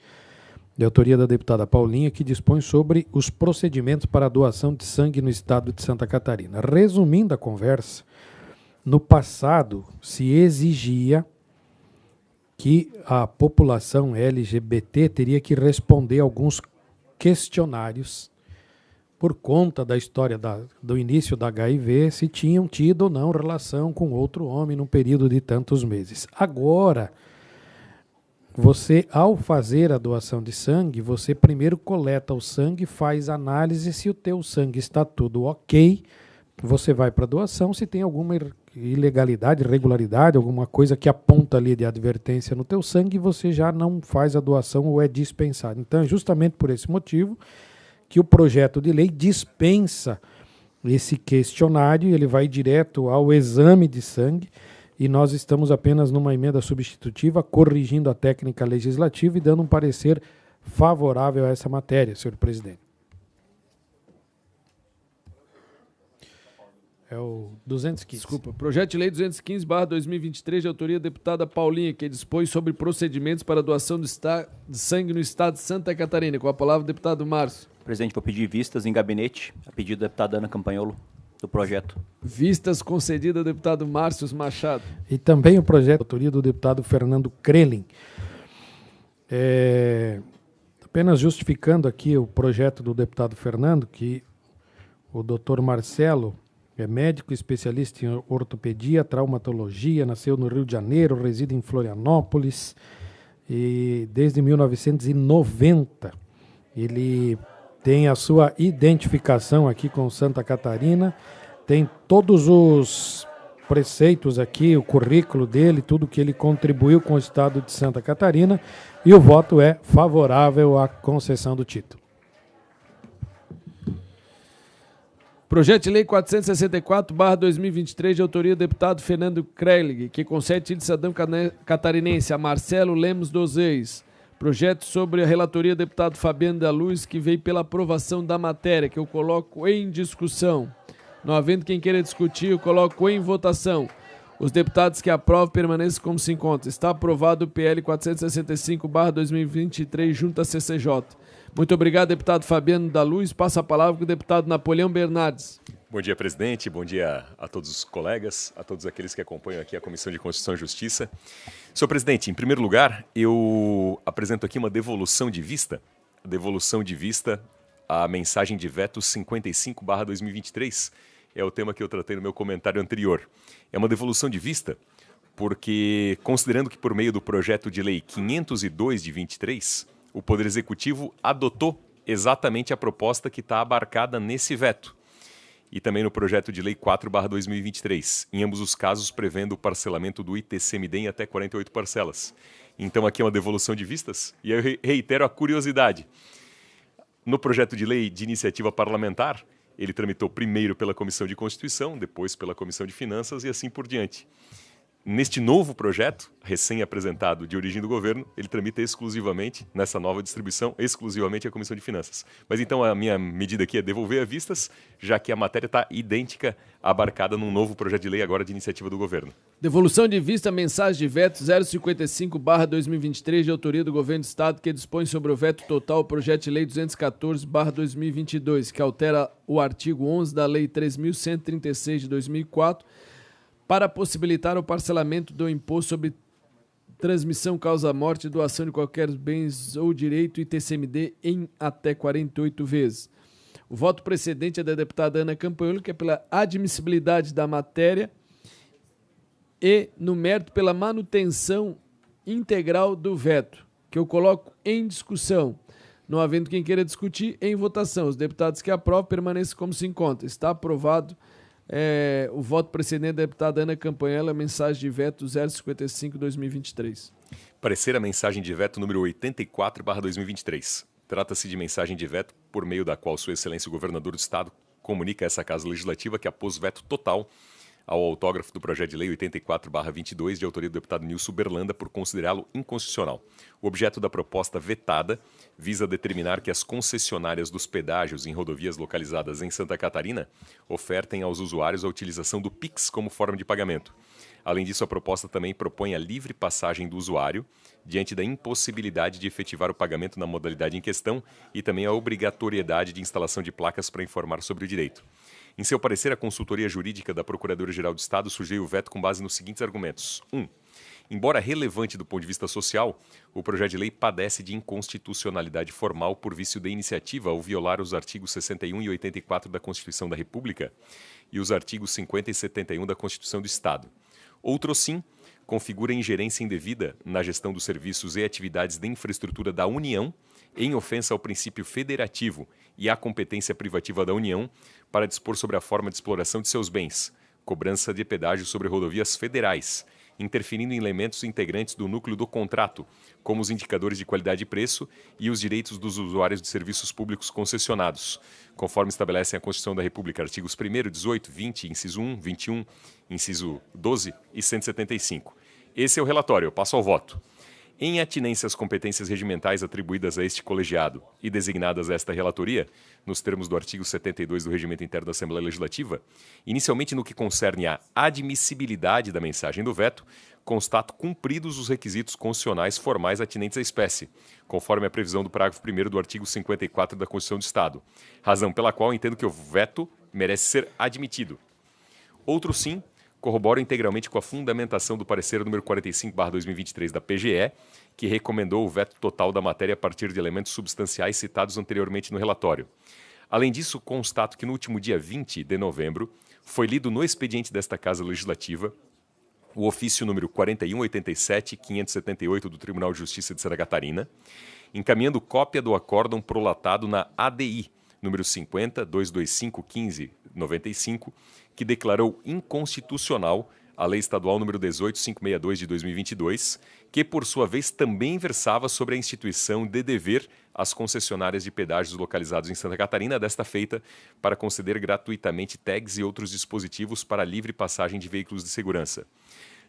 de autoria da deputada Paulinha, que dispõe sobre os procedimentos para a doação de sangue no estado de Santa Catarina. Resumindo a conversa, no passado se exigia que a população LGBT teria que responder alguns questionários por conta da história do início da HIV, se tinham tido ou não relação com outro homem num período de tantos meses. Agora, você, ao fazer a doação de sangue, você primeiro coleta o sangue, faz análise, se o teu sangue está tudo ok, você vai para a doação. Se tem alguma ilegalidade, irregularidade, alguma coisa que aponta ali de advertência no teu sangue, você já não faz a doação ou é dispensado. Então, é justamente por esse motivo que o projeto de lei dispensa esse questionário, ele vai direto ao exame de sangue, e nós estamos apenas numa emenda substitutiva, corrigindo a técnica legislativa e dando um parecer favorável a essa matéria, senhor presidente. É o 215. Desculpa. Projeto de Lei 215/2023, de autoria da deputada Paulinha, que dispõe sobre procedimentos para doação de sangue no estado de Santa Catarina. Com a palavra, o deputado Márcio. Presidente, vou pedir vistas em gabinete, a pedido da deputada Ana Campanholo, do projeto. Vistas concedidas ao deputado Márcio Machado. E também o projeto de autoria do deputado Fernando Krelin. Apenas justificando aqui o projeto do deputado Fernando, que o doutor Marcelo é médico especialista em ortopedia, traumatologia, nasceu no Rio de Janeiro, reside em Florianópolis, e desde 1990 ele tem a sua identificação aqui com Santa Catarina, tem todos os preceitos aqui, o currículo dele, tudo que ele contribuiu com o estado de Santa Catarina, e o voto é favorável à concessão do título. Projeto de Lei 464/2023, de autoria do deputado Fernando Krelig, que concede título de cidadão catarinense a Marcelo Lemos dos Reis. Projeto sobre a relatoria do deputado Fabiano da Luz, que veio pela aprovação da matéria, que eu coloco em discussão. Não havendo quem queira discutir, eu coloco em votação. Os deputados que aprovam permaneçam como se encontram. Está aprovado o PL 465/2023, junto à CCJ. Muito obrigado, deputado Fabiano da Luz. Passa a palavra com o deputado Napoleão Bernardes. Bom dia, presidente. Bom dia a todos os colegas, a todos aqueles que acompanham aqui a Comissão de Constituição e Justiça. Senhor presidente, em primeiro lugar, eu apresento aqui uma devolução de vista. Devolução de vista à mensagem de veto 55/2023. É o tema que eu tratei no meu comentário anterior. É uma devolução de vista porque, considerando que por meio do projeto de lei 502 de 23, o Poder Executivo adotou exatamente a proposta que está abarcada nesse veto. E também no projeto de lei 4/2023, em ambos os casos prevendo o parcelamento do ITCMD em até 48 parcelas. Então aqui é uma devolução de vistas e eu reitero a curiosidade. No projeto de lei de iniciativa parlamentar, ele tramitou primeiro pela Comissão de Constituição, depois pela Comissão de Finanças e assim por diante. Neste novo projeto, recém-apresentado de origem do governo, ele tramita exclusivamente, nessa nova distribuição, exclusivamente a Comissão de Finanças. Mas então a minha medida aqui é devolver a vistas, já que a matéria está idêntica, abarcada num novo projeto de lei agora de iniciativa do governo. Devolução de vista, mensagem de veto 055/2023, de autoria do Governo do Estado, que dispõe sobre o veto total ao projeto de lei 214/2022, que altera o artigo 11 da Lei 3.136 de 2004, para possibilitar o parcelamento do imposto sobre transmissão, causa-morte e doação de qualquer bens ou direito ITCMD em até 48 vezes. O voto precedente é da deputada Ana Campanholo, que é pela admissibilidade da matéria e, no mérito, pela manutenção integral do veto, que eu coloco em discussão. Não havendo quem queira discutir, em votação. Os deputados que aprovam permaneçam como se encontra. Está aprovado o voto precedente da deputada Ana Campanholo, a mensagem de veto 055/2023. Parecer a mensagem de veto número 84/2023. Trata-se de mensagem de veto por meio da qual Sua Excelência o Governador do Estado comunica a essa Casa Legislativa que apôs veto total ao autógrafo do projeto de lei 84/22, de autoria do deputado Nilson Berlanda, por considerá-lo inconstitucional. O objeto da proposta vetada visa determinar que as concessionárias dos pedágios em rodovias localizadas em Santa Catarina ofertem aos usuários a utilização do Pix como forma de pagamento. Além disso, a proposta também propõe a livre passagem do usuário diante da impossibilidade de efetivar o pagamento na modalidade em questão e também a obrigatoriedade de instalação de placas para informar sobre o direito. Em seu parecer, a consultoria jurídica da Procuradoria-Geral do Estado sugeriu o veto com base nos seguintes argumentos. 1. Embora relevante do ponto de vista social, o projeto de lei padece de inconstitucionalidade formal por vício de iniciativa ao violar os artigos 61 e 84 da Constituição da República e os artigos 50 e 71 da Constituição do Estado. Outro sim, configura ingerência indevida na gestão dos serviços e atividades de infraestrutura da União, em ofensa ao princípio federativo e à competência privativa da União para dispor sobre a forma de exploração de seus bens, cobrança de pedágio sobre rodovias federais, interferindo em elementos integrantes do núcleo do contrato, como os indicadores de qualidade e preço e os direitos dos usuários de serviços públicos concessionados, conforme estabelecem a Constituição da República, artigos 1º, 18, 20, inciso 1, 21, inciso 12 e 175. Esse é o relatório, eu passo ao voto. Em atinência às competências regimentais atribuídas a este colegiado e designadas a esta relatoria, nos termos do artigo 72 do Regimento Interno da Assembleia Legislativa, inicialmente no que concerne à admissibilidade da mensagem do veto, constato cumpridos os requisitos constitucionais formais atinentes à espécie, conforme a previsão do parágrafo 1º do artigo 54 da Constituição do Estado, razão pela qual entendo que o veto merece ser admitido. Outro sim, corroboro integralmente com a fundamentação do parecer número 45/2023 da PGE, que recomendou o veto total da matéria a partir de elementos substanciais citados anteriormente no relatório. Além disso, constato que no último dia 20 de novembro foi lido no expediente desta Casa Legislativa o ofício número 4187-578 do Tribunal de Justiça de Santa Catarina, encaminhando cópia do acórdão prolatado na ADI, número 50-225-15-95, que declarou inconstitucional a Lei Estadual número 18562 de 2022, que por sua vez também versava sobre a instituição de dever às concessionárias de pedágios localizados em Santa Catarina, desta feita para conceder gratuitamente tags e outros dispositivos para livre passagem de veículos de segurança.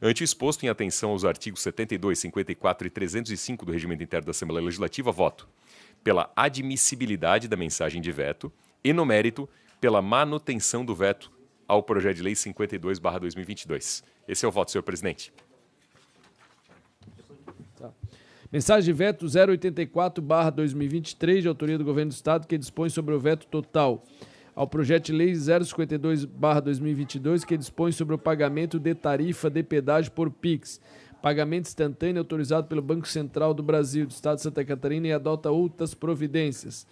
Ante o exposto, em atenção aos artigos 72, 54 e 305 do Regimento Interno da Assembleia Legislativa, voto pela admissibilidade da mensagem de veto e, no mérito, pela manutenção do veto ao projeto de lei 52/2022. Esse é o voto, senhor presidente. Tá. Mensagem de veto 084/2023, de autoria do Governo do Estado, que dispõe sobre o veto total ao projeto de lei 052/2022, que dispõe sobre o pagamento de tarifa de pedágio por PIX, pagamento instantâneo autorizado pelo Banco Central do Brasil, do Estado de Santa Catarina, e adota outras providências.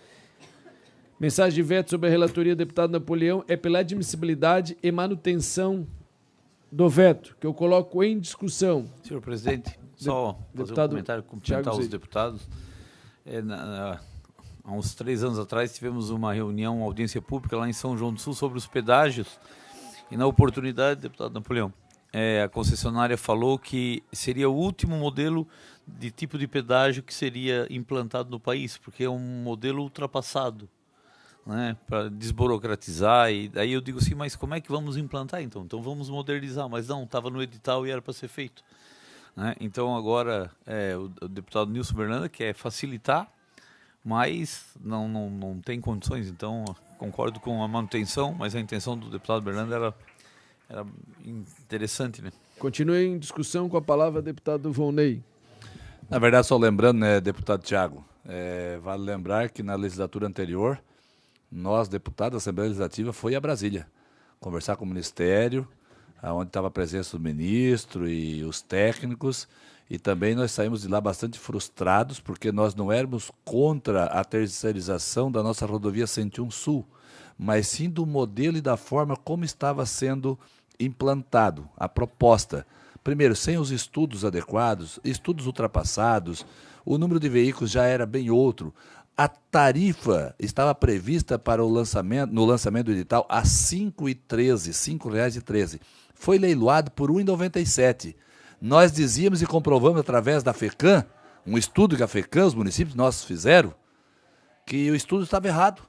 Mensagem de veto sobre a relatoria do deputado Napoleão é pela admissibilidade e manutenção do veto, que eu coloco em discussão. Senhor presidente, só fazer um comentário, cumprimentar os deputados. Há uns 3 anos atrás tivemos uma reunião, uma audiência pública lá em São João do Sul sobre os pedágios, e na oportunidade, deputado Napoleão, a concessionária falou que seria o último modelo de tipo de pedágio que seria implantado no país, porque é um modelo ultrapassado, né, para desburocratizar. E daí eu digo assim, mas como é que vamos implantar então? Então vamos modernizar, mas não, estava no edital e era para ser feito, né? Então agora o deputado Nilson Berlanda quer facilitar, mas não tem condições. Então concordo com a manutenção, mas a intenção do deputado Berlanda era interessante, né? Continue em discussão, com a palavra deputado Volney. Na verdade, só lembrando, né, deputado Tiago, vale lembrar que na legislatura anterior, nós, deputados da Assembleia Legislativa, foi a Brasília conversar com o Ministério, onde estava a presença do ministro e os técnicos, e também nós saímos de lá bastante frustrados, porque nós não éramos contra a terceirização da nossa rodovia 101 Sul, mas sim do modelo e da forma como estava sendo implantado, a proposta. Primeiro, sem os estudos adequados, estudos ultrapassados, o número de veículos já era bem outro. A tarifa estava prevista para o lançamento, no lançamento do edital a R$ 5,13. Foi leiloado por R$ 1,97. Nós dizíamos e comprovamos através da FECAM, um estudo que a FECAM, os municípios nossos fizeram, que o estudo estava errado.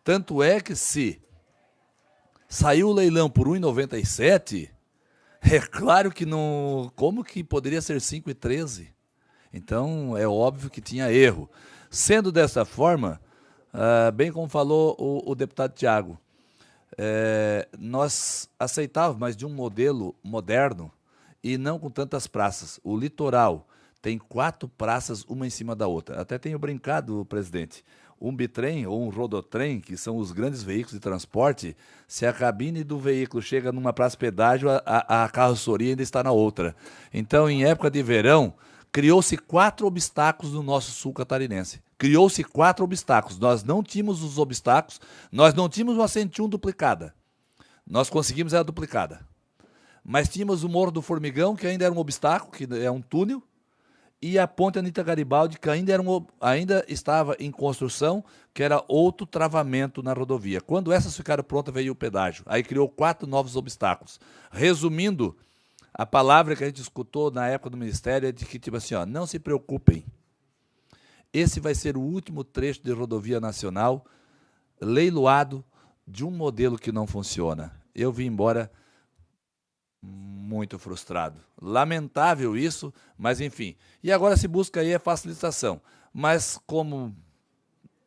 Tanto é que se saiu o leilão por R$ 1,97, é claro que não... Como que poderia ser R$ 5,13? Então, é óbvio que tinha erro. Sendo dessa forma, bem como falou o deputado Tiago, nós aceitávamos, mas de um modelo moderno e não com tantas praças. O litoral tem 4 praças, uma em cima da outra. Até tenho brincado, presidente, um bitrem ou um rodotrem, que são os grandes veículos de transporte, se a cabine do veículo chega numa praça pedágio, a carroceria ainda está na outra. Então, em época de verão, criou-se 4 obstáculos no nosso sul catarinense. Criou-se 4 obstáculos. Nós não tínhamos os obstáculos, nós não tínhamos uma 101 duplicada. Nós conseguimos a duplicada. Mas tínhamos o Morro do Formigão, que ainda era um obstáculo, que é um túnel, e a ponte Anita Garibaldi, que ainda estava em construção, que era outro travamento na rodovia. Quando essas ficaram prontas, veio o pedágio. Aí criou 4 novos obstáculos. Resumindo, a palavra que a gente escutou na época do Ministério é de que, tipo assim, ó, não se preocupem. Esse vai ser o último trecho de rodovia nacional leiloado de um modelo que não funciona. Eu vim embora muito frustrado. Lamentável isso, mas enfim. E agora se busca aí a facilitação. Mas como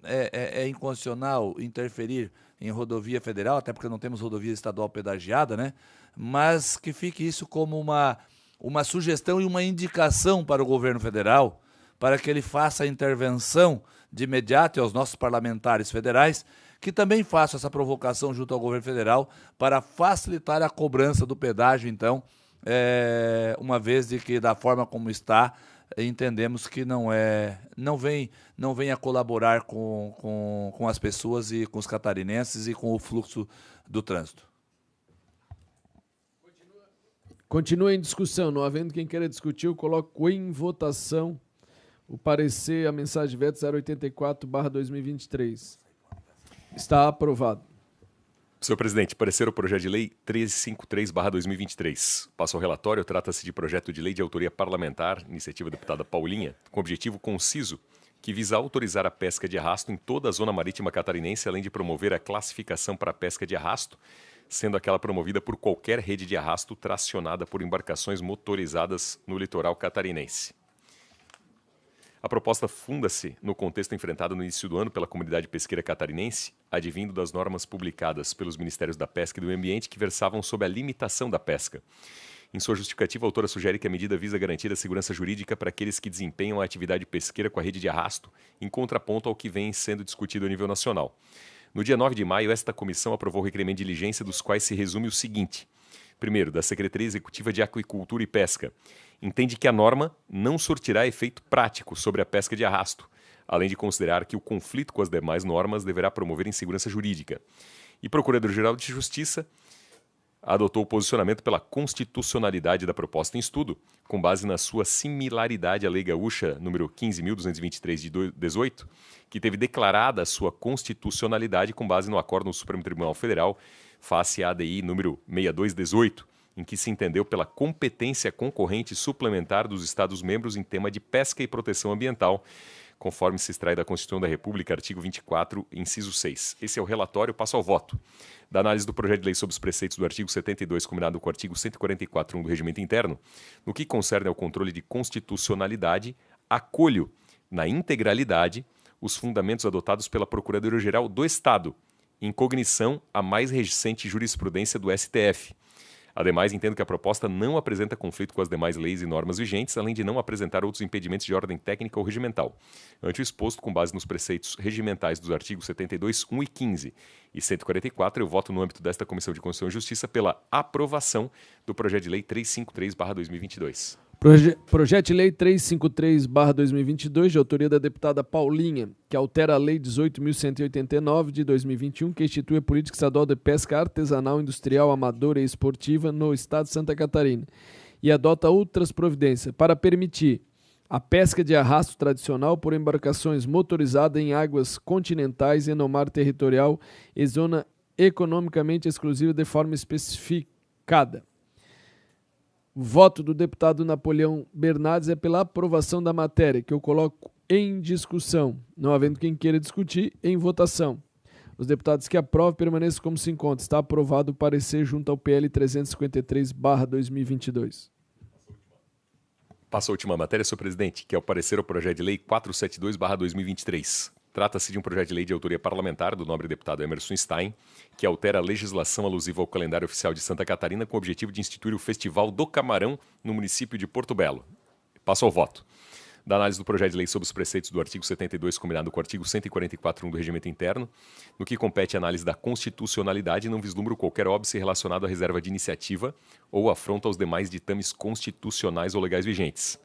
é inconstitucional interferir em rodovia federal, até porque não temos rodovia estadual pedagiada, né? Mas que fique isso como uma sugestão e uma indicação para o governo federal, para que ele faça a intervenção de imediato aos nossos parlamentares federais, que também façam essa provocação junto ao governo federal para facilitar a cobrança do pedágio, então, uma vez de que, da forma como está, entendemos que não vem a colaborar com as pessoas e com os catarinenses e com o fluxo do trânsito. Continua em discussão. Não havendo quem queira discutir, eu coloco em votação o parecer, a mensagem de veto 084/2023. Está aprovado. Senhor presidente, parecer o projeto de lei 1353/2023. Passo ao relatório. Trata-se de projeto de lei de autoria parlamentar, iniciativa da deputada Paulinha, com objetivo conciso que visa autorizar a pesca de arrasto em toda a zona marítima catarinense, além de promover a classificação para a pesca de arrasto, sendo aquela promovida por qualquer rede de arrasto tracionada por embarcações motorizadas no litoral catarinense. A proposta funda-se no contexto enfrentado no início do ano pela comunidade pesqueira catarinense, advindo das normas publicadas pelos Ministérios da Pesca e do Meio Ambiente que versavam sobre a limitação da pesca. Em sua justificativa, a autora sugere que a medida visa garantir a segurança jurídica para aqueles que desempenham a atividade pesqueira com a rede de arrasto, em contraponto ao que vem sendo discutido a nível nacional. No dia 9 de maio, esta comissão aprovou o requerimento de diligência, dos quais se resume o seguinte. Primeiro, da Secretaria Executiva de Aquicultura e Pesca. Entende que a norma não surtirá efeito prático sobre a pesca de arrasto, além de considerar que o conflito com as demais normas deverá promover insegurança jurídica. E Procurador-Geral de Justiça adotou o posicionamento pela constitucionalidade da proposta em estudo, com base na sua similaridade à Lei Gaúcha número 15.223 de 18, que teve declarada a sua constitucionalidade com base no acordo do Supremo Tribunal Federal face à ADI número 6218, em que se entendeu pela competência concorrente suplementar dos Estados-membros em tema de pesca e proteção ambiental, conforme se extrai da Constituição da República, artigo 24, inciso 6. Esse é o relatório, passo ao voto. Da análise do projeto de lei sob os preceitos do artigo 72, combinado com o artigo 144.1 do Regimento Interno, no que concerne ao controle de constitucionalidade, acolho, na integralidade, os fundamentos adotados pela Procuradoria-Geral do Estado, em cognição à mais recente jurisprudência do STF. Ademais, entendo que a proposta não apresenta conflito com as demais leis e normas vigentes, além de não apresentar outros impedimentos de ordem técnica ou regimental. Ante o exposto, com base nos preceitos regimentais dos artigos 72, 1 e 15 e 144, eu voto no âmbito desta Comissão de Constituição e Justiça pela aprovação do projeto de lei 353/2022. Projeto de lei 353/2022, de autoria da deputada Paulinha, que altera a Lei 18.189 de 2021, que institui a Política Estadual de Pesca Artesanal, Industrial, Amadora e Esportiva no Estado de Santa Catarina e adota outras providências para permitir a pesca de arrasto tradicional por embarcações motorizadas em águas continentais e no mar territorial e zona economicamente exclusiva de forma especificada. O voto do deputado Napoleão Bernardes é pela aprovação da matéria, que eu coloco em discussão. Não havendo quem queira discutir, em votação. Os deputados que aprovam permaneçam como se encontra. Está aprovado o parecer junto ao PL 353/2022. Passa a última matéria, senhor presidente, que é o parecer ao projeto de lei 472/2023. Trata-se de um projeto de lei de autoria parlamentar do nobre deputado Emerson Stein, que altera a legislação alusiva ao calendário oficial de Santa Catarina com o objetivo de instituir o Festival do Camarão no município de Porto Belo. Passo ao voto. Da análise do projeto de lei sob os preceitos do artigo 72, combinado com o artigo 144.1 do Regimento Interno, no que compete a análise da constitucionalidade, não vislumbro qualquer óbice relacionado à reserva de iniciativa ou afronta aos demais ditames constitucionais ou legais vigentes.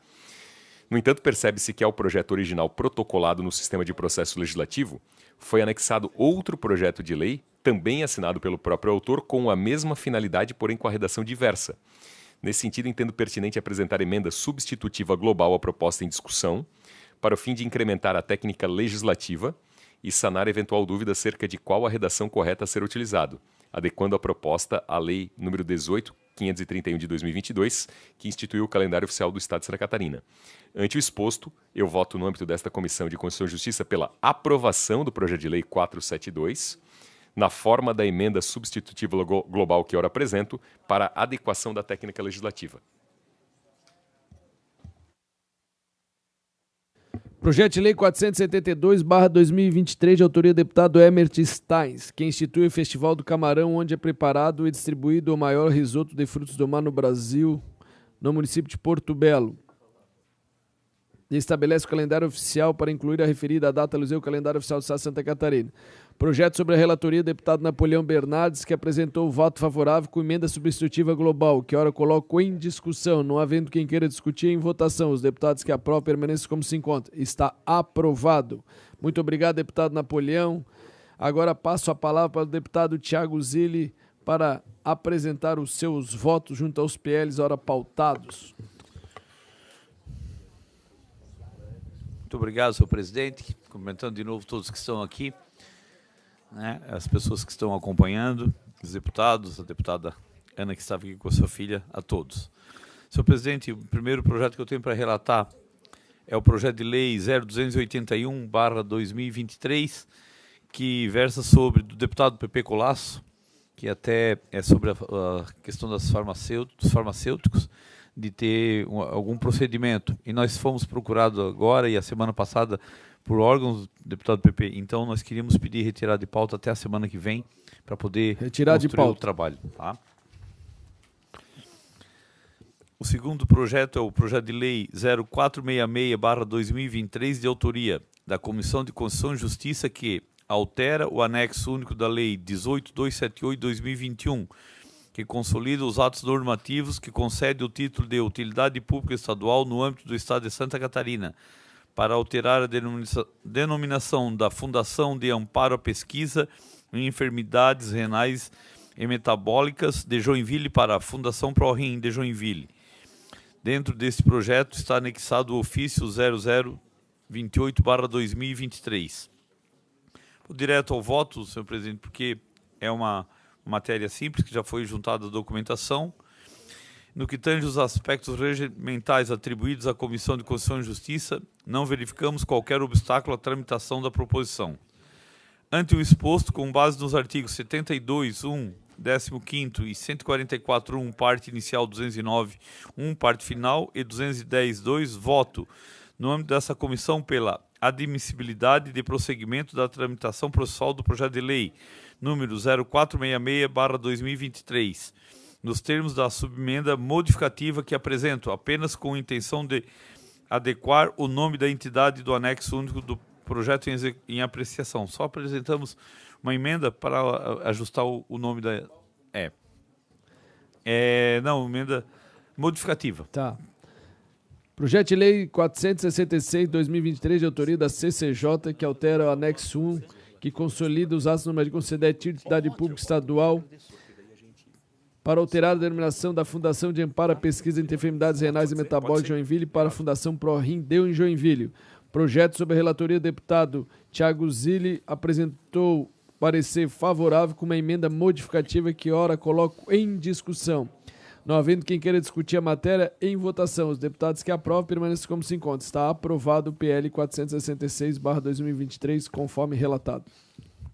No entanto, percebe-se que ao projeto original protocolado no sistema de processo legislativo, foi anexado outro projeto de lei, também assinado pelo próprio autor, com a mesma finalidade, porém com a redação diversa. Nesse sentido, entendo pertinente apresentar emenda substitutiva global à proposta em discussão, para o fim de incrementar a técnica legislativa e sanar eventual dúvida acerca de qual a redação correta a ser utilizado, adequando a proposta à Lei nº 18.531 de 2022, que instituiu o calendário oficial do Estado de Santa Catarina. Ante o exposto, eu voto no âmbito desta Comissão de Constituição e Justiça pela aprovação do projeto de lei 472, na forma da emenda substitutiva global que ora apresento, para adequação da técnica legislativa. Projeto de Lei 472/2023, de autoria do deputado Emert Steins, que institui o Festival do Camarão, onde é preparado e distribuído o maior risoto de frutos do mar no Brasil, no município de Porto Belo. E estabelece o calendário oficial para incluir a referida data alusiva ao calendário oficial do Estado de Santa Catarina. Projeto sobre a relatoria do deputado Napoleão Bernardes, que apresentou o voto favorável com emenda substitutiva global, que ora coloco em discussão, não havendo quem queira discutir, em votação. Os deputados que aprovam permanecem como se encontram. Está aprovado. Muito obrigado, deputado Napoleão. Agora passo a palavra para o deputado Thiago Zilli para apresentar os seus votos junto aos PLs ora pautados. Muito obrigado, senhor presidente. Cumprimentando de novo todos que estão aqui, né, as pessoas que estão acompanhando, os deputados, a deputada Ana que estava aqui com a sua filha, a todos. Senhor presidente, o primeiro projeto que eu tenho para relatar é o projeto de lei 0281/2023, que versa sobre, do deputado Pepe Colasso, que até é sobre a questão dos farmacêuticos, de ter algum procedimento. E nós fomos procurados agora e a semana passada por órgãos do deputado PP. Então, nós queríamos pedir retirada de pauta até a semana que vem para poder retirar de pauta o trabalho. Tá? O segundo projeto é o projeto de lei 0466/2023, de autoria da Comissão de Constituição e Justiça, que altera o anexo único da Lei 18.278/2021, que consolida os atos normativos que concede o título de utilidade pública estadual no âmbito do Estado de Santa Catarina, para alterar a denominação da Fundação de Amparo à Pesquisa em Enfermidades Renais e Metabólicas de Joinville para a Fundação ProRim de Joinville. Dentro deste projeto está anexado o ofício 0028/2023. Vou direto ao voto, senhor presidente, porque é uma matéria simples, que já foi juntada a documentação. No que tange os aspectos regimentais atribuídos à Comissão de Constituição e Justiça, não verificamos qualquer obstáculo à tramitação da proposição. Ante o exposto, com base nos artigos 72.1, 15º e 144.1, parte inicial 209.1, parte final e 210.2, voto, no âmbito dessa comissão, pela admissibilidade de prosseguimento da tramitação processual do projeto de lei número 0466/2023, nos termos da subemenda modificativa que apresento, apenas com a intenção de adequar o nome da entidade do anexo único do projeto em apreciação. Só apresentamos uma emenda para ajustar o nome da... emenda modificativa. Tá. Projeto de Lei 466/2023, de autoria da CCJ, que altera o anexo 1, que consolida os atos normativos de conceder título de utilidade pública estadual para alterar a denominação da Fundação de Amparo à Pesquisa entre Enfermidades Renais e Metabólicas de Joinville para a Fundação ProRim em Joinville. Projeto sob a relatoria do deputado Thiago Zilli apresentou parecer favorável com uma emenda modificativa que ora coloco em discussão. Não havendo quem queira discutir a matéria, em votação. Os deputados que aprovam permanecem como se encontram. Está aprovado o PL 466/2023, conforme relatado.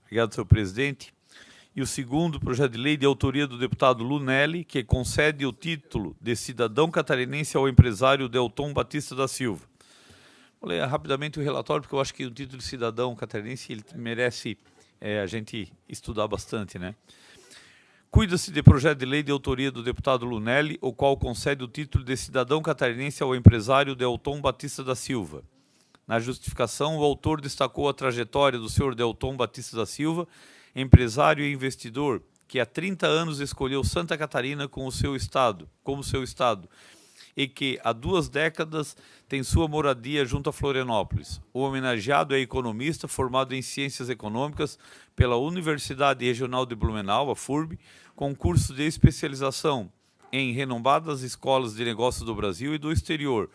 Obrigado, senhor presidente. E o segundo projeto de lei de autoria do deputado Lunelli, que concede o título de cidadão catarinense ao empresário Delton Batista da Silva. Vou ler rapidamente o relatório, porque eu acho que o título de cidadão catarinense ele merece a gente estudar bastante, né? Cuida-se de projeto de lei de autoria do deputado Lunelli, o qual concede o título de cidadão catarinense ao empresário Delton Batista da Silva. Na justificação, o autor destacou a trajetória do senhor Delton Batista da Silva, empresário e investidor, que há 30 anos escolheu Santa Catarina como seu estado, e que há 2 décadas tem sua moradia junto a Florianópolis. O homenageado é economista formado em Ciências Econômicas pela Universidade Regional de Blumenau, a FURB, com curso de especialização em renombradas escolas de negócios do Brasil e do exterior,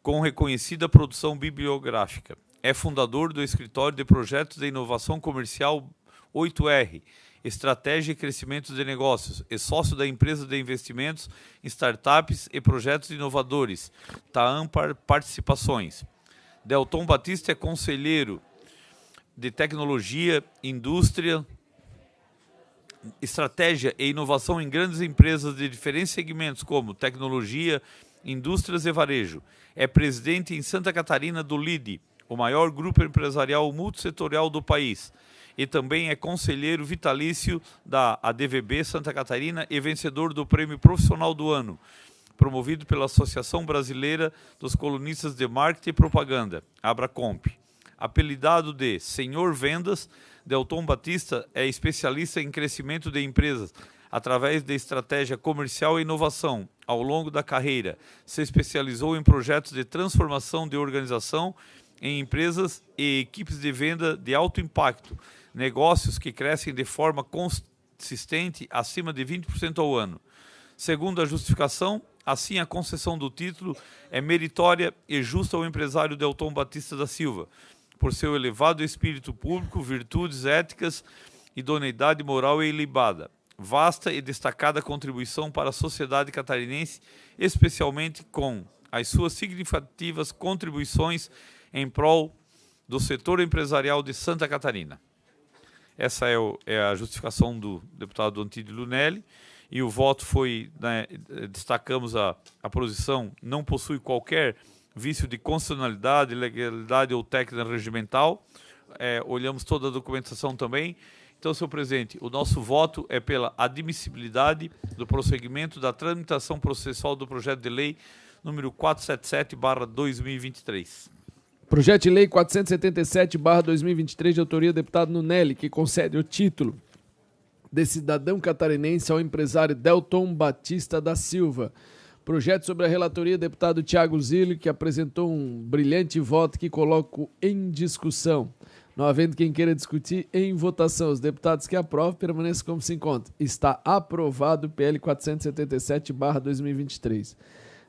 com reconhecida produção bibliográfica. É fundador do Escritório de Projetos de Inovação Comercial 8R, Estratégia e Crescimento de Negócios, e sócio da empresa de investimentos em startups e projetos inovadores, Taampar Participações. Delton Batista é conselheiro de Tecnologia, Indústria, Estratégia e Inovação em grandes empresas de diferentes segmentos como tecnologia, indústrias e varejo. É presidente em Santa Catarina do LIDE, o maior grupo empresarial multissetorial do país, e também é conselheiro vitalício da ADVB Santa Catarina e vencedor do Prêmio Profissional do Ano, promovido pela Associação Brasileira dos Colunistas de Marketing e Propaganda, Abracomp. Apelidado de Senhor Vendas, Delton Batista é especialista em crescimento de empresas através de estratégia comercial e inovação. Ao longo da carreira, se especializou em projetos de transformação de organização em empresas e equipes de venda de alto impacto, negócios que crescem de forma consistente acima de 20% ao ano. Segundo a justificação, assim a concessão do título é meritória e justa ao empresário Delton Batista da Silva, por seu elevado espírito público, virtudes éticas, idoneidade moral e ilibada, vasta e destacada contribuição para a sociedade catarinense, especialmente com as suas significativas contribuições em prol do setor empresarial de Santa Catarina. Essa é a justificação do deputado Antídio Lunelli, e o voto foi, destacamos a posição, não possui qualquer vício de constitucionalidade, legalidade ou técnica regimental. Olhamos toda a documentação também. Então, senhor presidente, o nosso voto é pela admissibilidade do prosseguimento da tramitação processual do projeto de lei número 477/2023. Projeto de lei 477/2023, de autoria do deputado Lunelli, que concede o título de cidadão catarinense ao empresário Delton Batista da Silva. Projeto sobre a relatoria do deputado Thiago Zilli, que apresentou um brilhante voto que coloco em discussão. Não havendo quem queira discutir, em votação. Os deputados que aprovam permaneçam como se encontra. Está aprovado o PL 477/2023.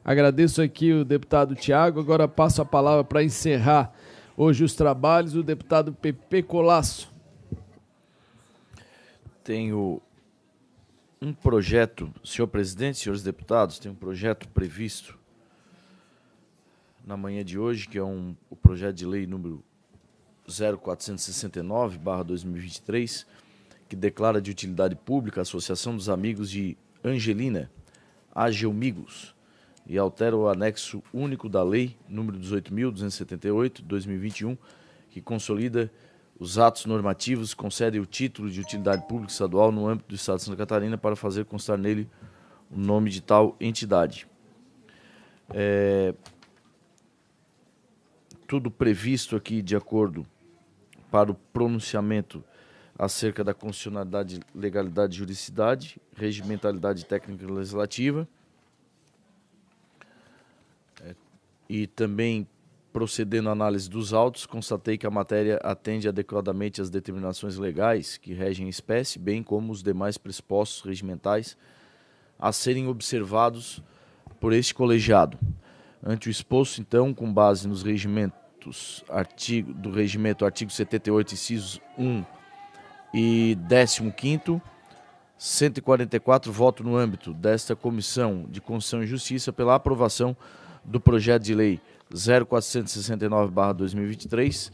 Agradeço aqui o deputado Thiago. Agora passo a palavra para encerrar hoje os trabalhos o deputado Pepe Colasso. Tenho um projeto, senhor presidente, senhores deputados, tem um projeto previsto na manhã de hoje, que é o projeto de lei número 0469/2023, que declara de utilidade pública a Associação dos Amigos de Angelina, Ageumigos, e altera o anexo único da lei número 18.278/2021, que consolida os atos normativos, concede o título de utilidade pública estadual no âmbito do Estado de Santa Catarina para fazer constar nele o nome de tal entidade. Tudo previsto aqui de acordo para o pronunciamento acerca da constitucionalidade, legalidade, juridicidade, regimentalidade técnica e legislativa, e também, procedendo à análise dos autos, constatei que a matéria atende adequadamente às determinações legais que regem a espécie, bem como os demais pressupostos regimentais a serem observados por este colegiado. Ante o exposto, então, com base nos regimentos, do regimento artigo 78, incisos 1 e 15º, 144, voto no âmbito desta Comissão de Constituição e Justiça pela aprovação do projeto de lei 0469/2023,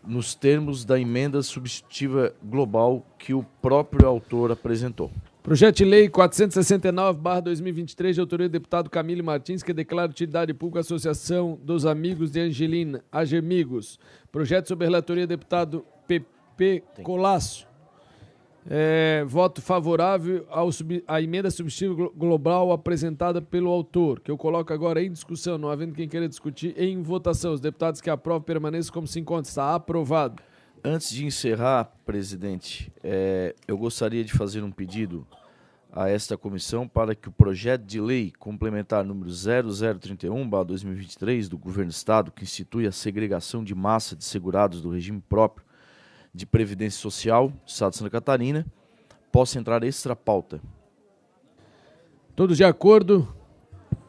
nos termos da emenda substitutiva global que o próprio autor apresentou. Projeto de lei 469/2023, de autoria do deputado Camilo Martins, que declara utilidade pública a Associação dos Amigos de Angelina, Agemigos. Projeto sobre a relatoria do deputado Pepe Colasso. Voto favorável à emenda substitutiva global apresentada pelo autor, que eu coloco agora em discussão, não havendo quem queira discutir, em votação. Os deputados que aprovam permaneçam como se encontram. Está aprovado. Antes de encerrar, presidente, eu gostaria de fazer um pedido a esta comissão para que o projeto de lei complementar número 0031/2023 do Governo do Estado, que institui a segregação de massa de segurados do regime próprio de Previdência Social do Estado de Santa Catarina, possa entrar extra pauta. Todos de acordo?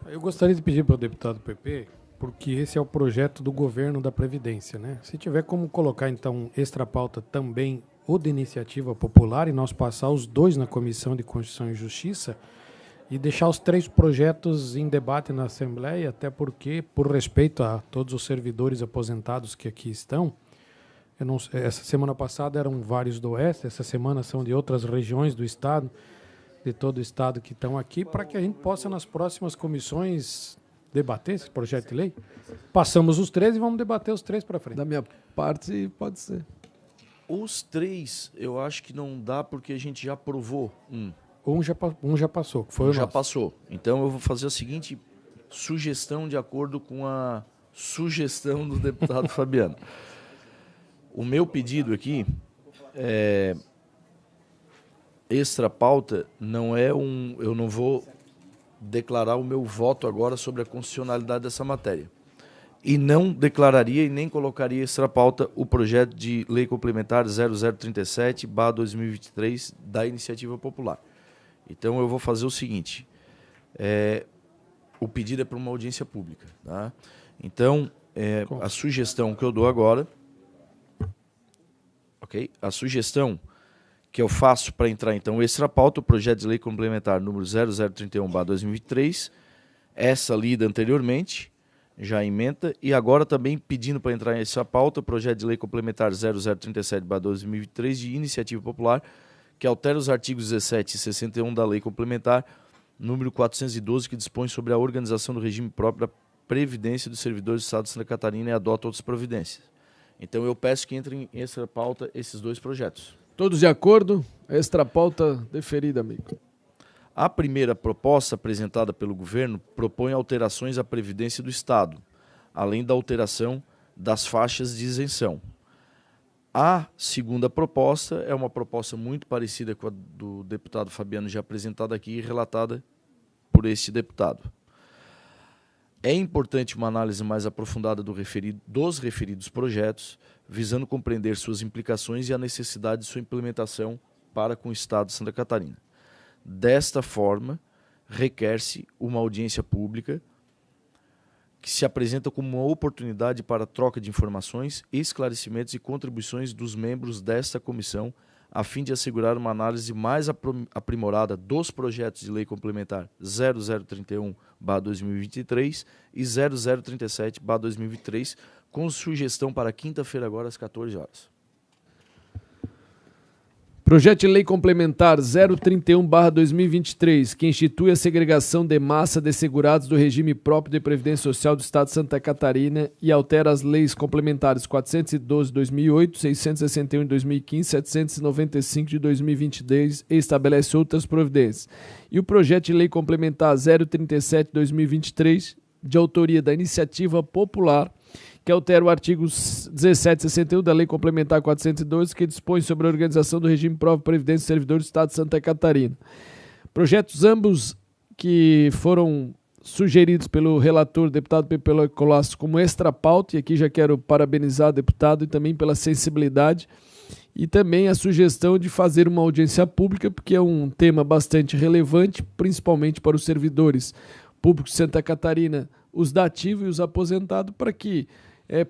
Eu gostaria de pedir para o deputado PP, porque esse é o projeto do governo da Previdência, né? Se tiver como colocar, então, extra pauta também o de iniciativa popular e nós passar os dois na Comissão de Constituição e Justiça e deixar os 3 projetos em debate na Assembleia, até porque, por respeito a todos os servidores aposentados que aqui estão, eu não, essa semana passada eram vários do Oeste, essa semana são de outras regiões do Estado, de todo o Estado que estão aqui, para que a gente possa, nas próximas comissões, debater esse projeto de lei. Passamos os 3 e vamos debater os 3 para frente. Da minha parte, pode ser. Os 3, eu acho que não dá porque a gente já aprovou um. Um já passou, que foi o Já nosso. passou. Então eu vou fazer a seguinte sugestão de acordo com a sugestão do deputado Fabiano. O meu pedido aqui é extra pauta, não é eu não vou declarar o meu voto agora sobre a constitucionalidade dessa matéria. E não declararia e nem colocaria extra pauta o projeto de lei complementar 0037/2023 da Iniciativa Popular. Então eu vou fazer o seguinte, o pedido é para uma audiência pública. Tá? Então, a sugestão que eu dou agora, ok? A sugestão que eu faço para entrar, então, extra pauta, o projeto de lei complementar número 0031/2023, essa lida anteriormente, já ementa, e agora também pedindo para entrar em extra pauta, o projeto de lei complementar 0037/2023 de iniciativa popular, que altera os artigos 17 e 61 da lei complementar número 412, que dispõe sobre a organização do regime próprio da Previdência dos servidores do Estado de Santa Catarina e adota outras providências. Então eu peço que entrem em extra pauta esses 2 projetos. Todos de acordo? Extra pauta deferida, amigo. A primeira proposta apresentada pelo governo propõe alterações à Previdência do Estado, além da alteração das faixas de isenção. A segunda proposta é uma proposta muito parecida com a do deputado Fabiano, já apresentada aqui e relatada por este deputado. É importante uma análise mais aprofundada dos referidos projetos, visando compreender suas implicações e a necessidade de sua implementação para com o Estado de Santa Catarina. Desta forma, requer-se uma audiência pública que se apresenta como uma oportunidade para troca de informações, esclarecimentos e contribuições dos membros desta comissão, a fim de assegurar uma análise mais aprimorada dos projetos de lei complementar 0031/2023 e 0037/2023, com sugestão para quinta-feira agora às 14 horas. Projeto de lei complementar 031/2023, que institui a segregação de massa de segurados do regime próprio de Previdência Social do Estado de Santa Catarina e altera as leis complementares 412 de 2008, 661 de 2015, 795 de 2022 e estabelece outras providências. E o projeto de lei complementar 037/2023, de autoria da Iniciativa Popular, que altera o artigo 1761 da Lei Complementar 412, que dispõe sobre a organização do regime próprio de previdência dos servidores do Estado de Santa Catarina. Projetos ambos que foram sugeridos pelo relator, deputado Pepe Colasso, como extra pauta, e aqui já quero parabenizar o deputado e também pela sensibilidade, e também a sugestão de fazer uma audiência pública, porque é um tema bastante relevante, principalmente para os servidores públicos de Santa Catarina, os da ativa e os aposentados, para que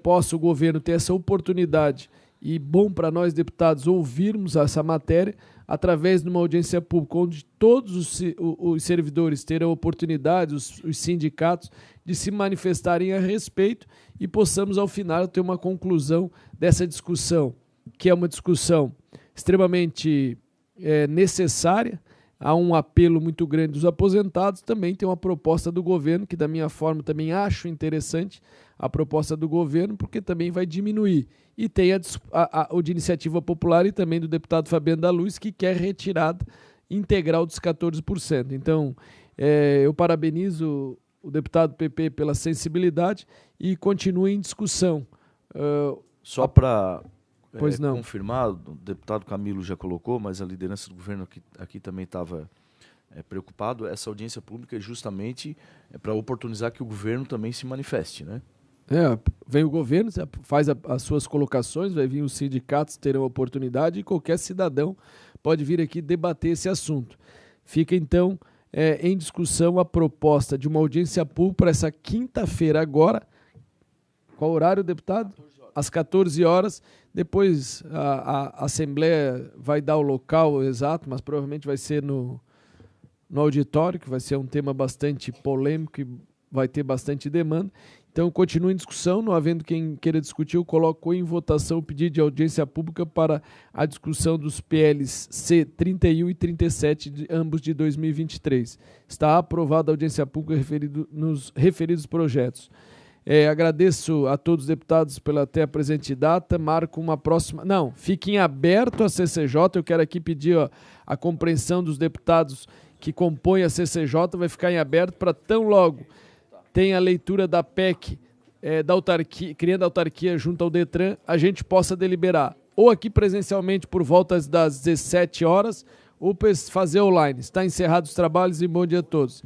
possa o governo ter essa oportunidade, e bom para nós deputados ouvirmos essa matéria através de uma audiência pública, onde todos os servidores terão oportunidade, os sindicatos, de se manifestarem a respeito e possamos ao final ter uma conclusão dessa discussão, que é uma discussão extremamente necessária. Há um apelo muito grande dos aposentados, também tem uma proposta do governo, que da minha forma também acho interessante, a proposta do governo, porque também vai diminuir. E tem o de Iniciativa Popular e também do deputado Fabiano da Luz, que quer retirada integral dos 14%. Então, eu parabenizo o deputado PP pela sensibilidade e continue em discussão. Só para Pois não. confirmar, o deputado Camilo já colocou, mas a liderança do governo aqui também estava preocupado, essa audiência pública é justamente para oportunizar que o governo também se manifeste, né? Vem o governo, faz as suas colocações, vai vir os sindicatos, terão a oportunidade e qualquer cidadão pode vir aqui debater esse assunto. Fica então em discussão a proposta de uma audiência pública para essa quinta-feira agora. Qual horário, deputado? Às 14 horas. Depois a Assembleia vai dar o local exato, mas provavelmente vai ser no auditório, que vai ser um tema bastante polêmico e vai ter bastante demanda. Então, continua em discussão, não havendo quem queira discutir, eu coloco em votação o pedido de audiência pública para a discussão dos PLs C31 e 37, ambos de 2023. Está aprovada a audiência pública nos referidos projetos. Agradeço a todos os deputados pela até a presente data, marco uma próxima... Não, fiquem aberto a CCJ, eu quero aqui pedir a compreensão dos deputados que compõem a CCJ, vai ficar em aberto para tão logo tem a leitura da PEC, da autarquia, criando a autarquia junto ao Detran, a gente possa deliberar ou aqui presencialmente por volta das 17 horas ou fazer online. Está encerrado os trabalhos e bom dia a todos.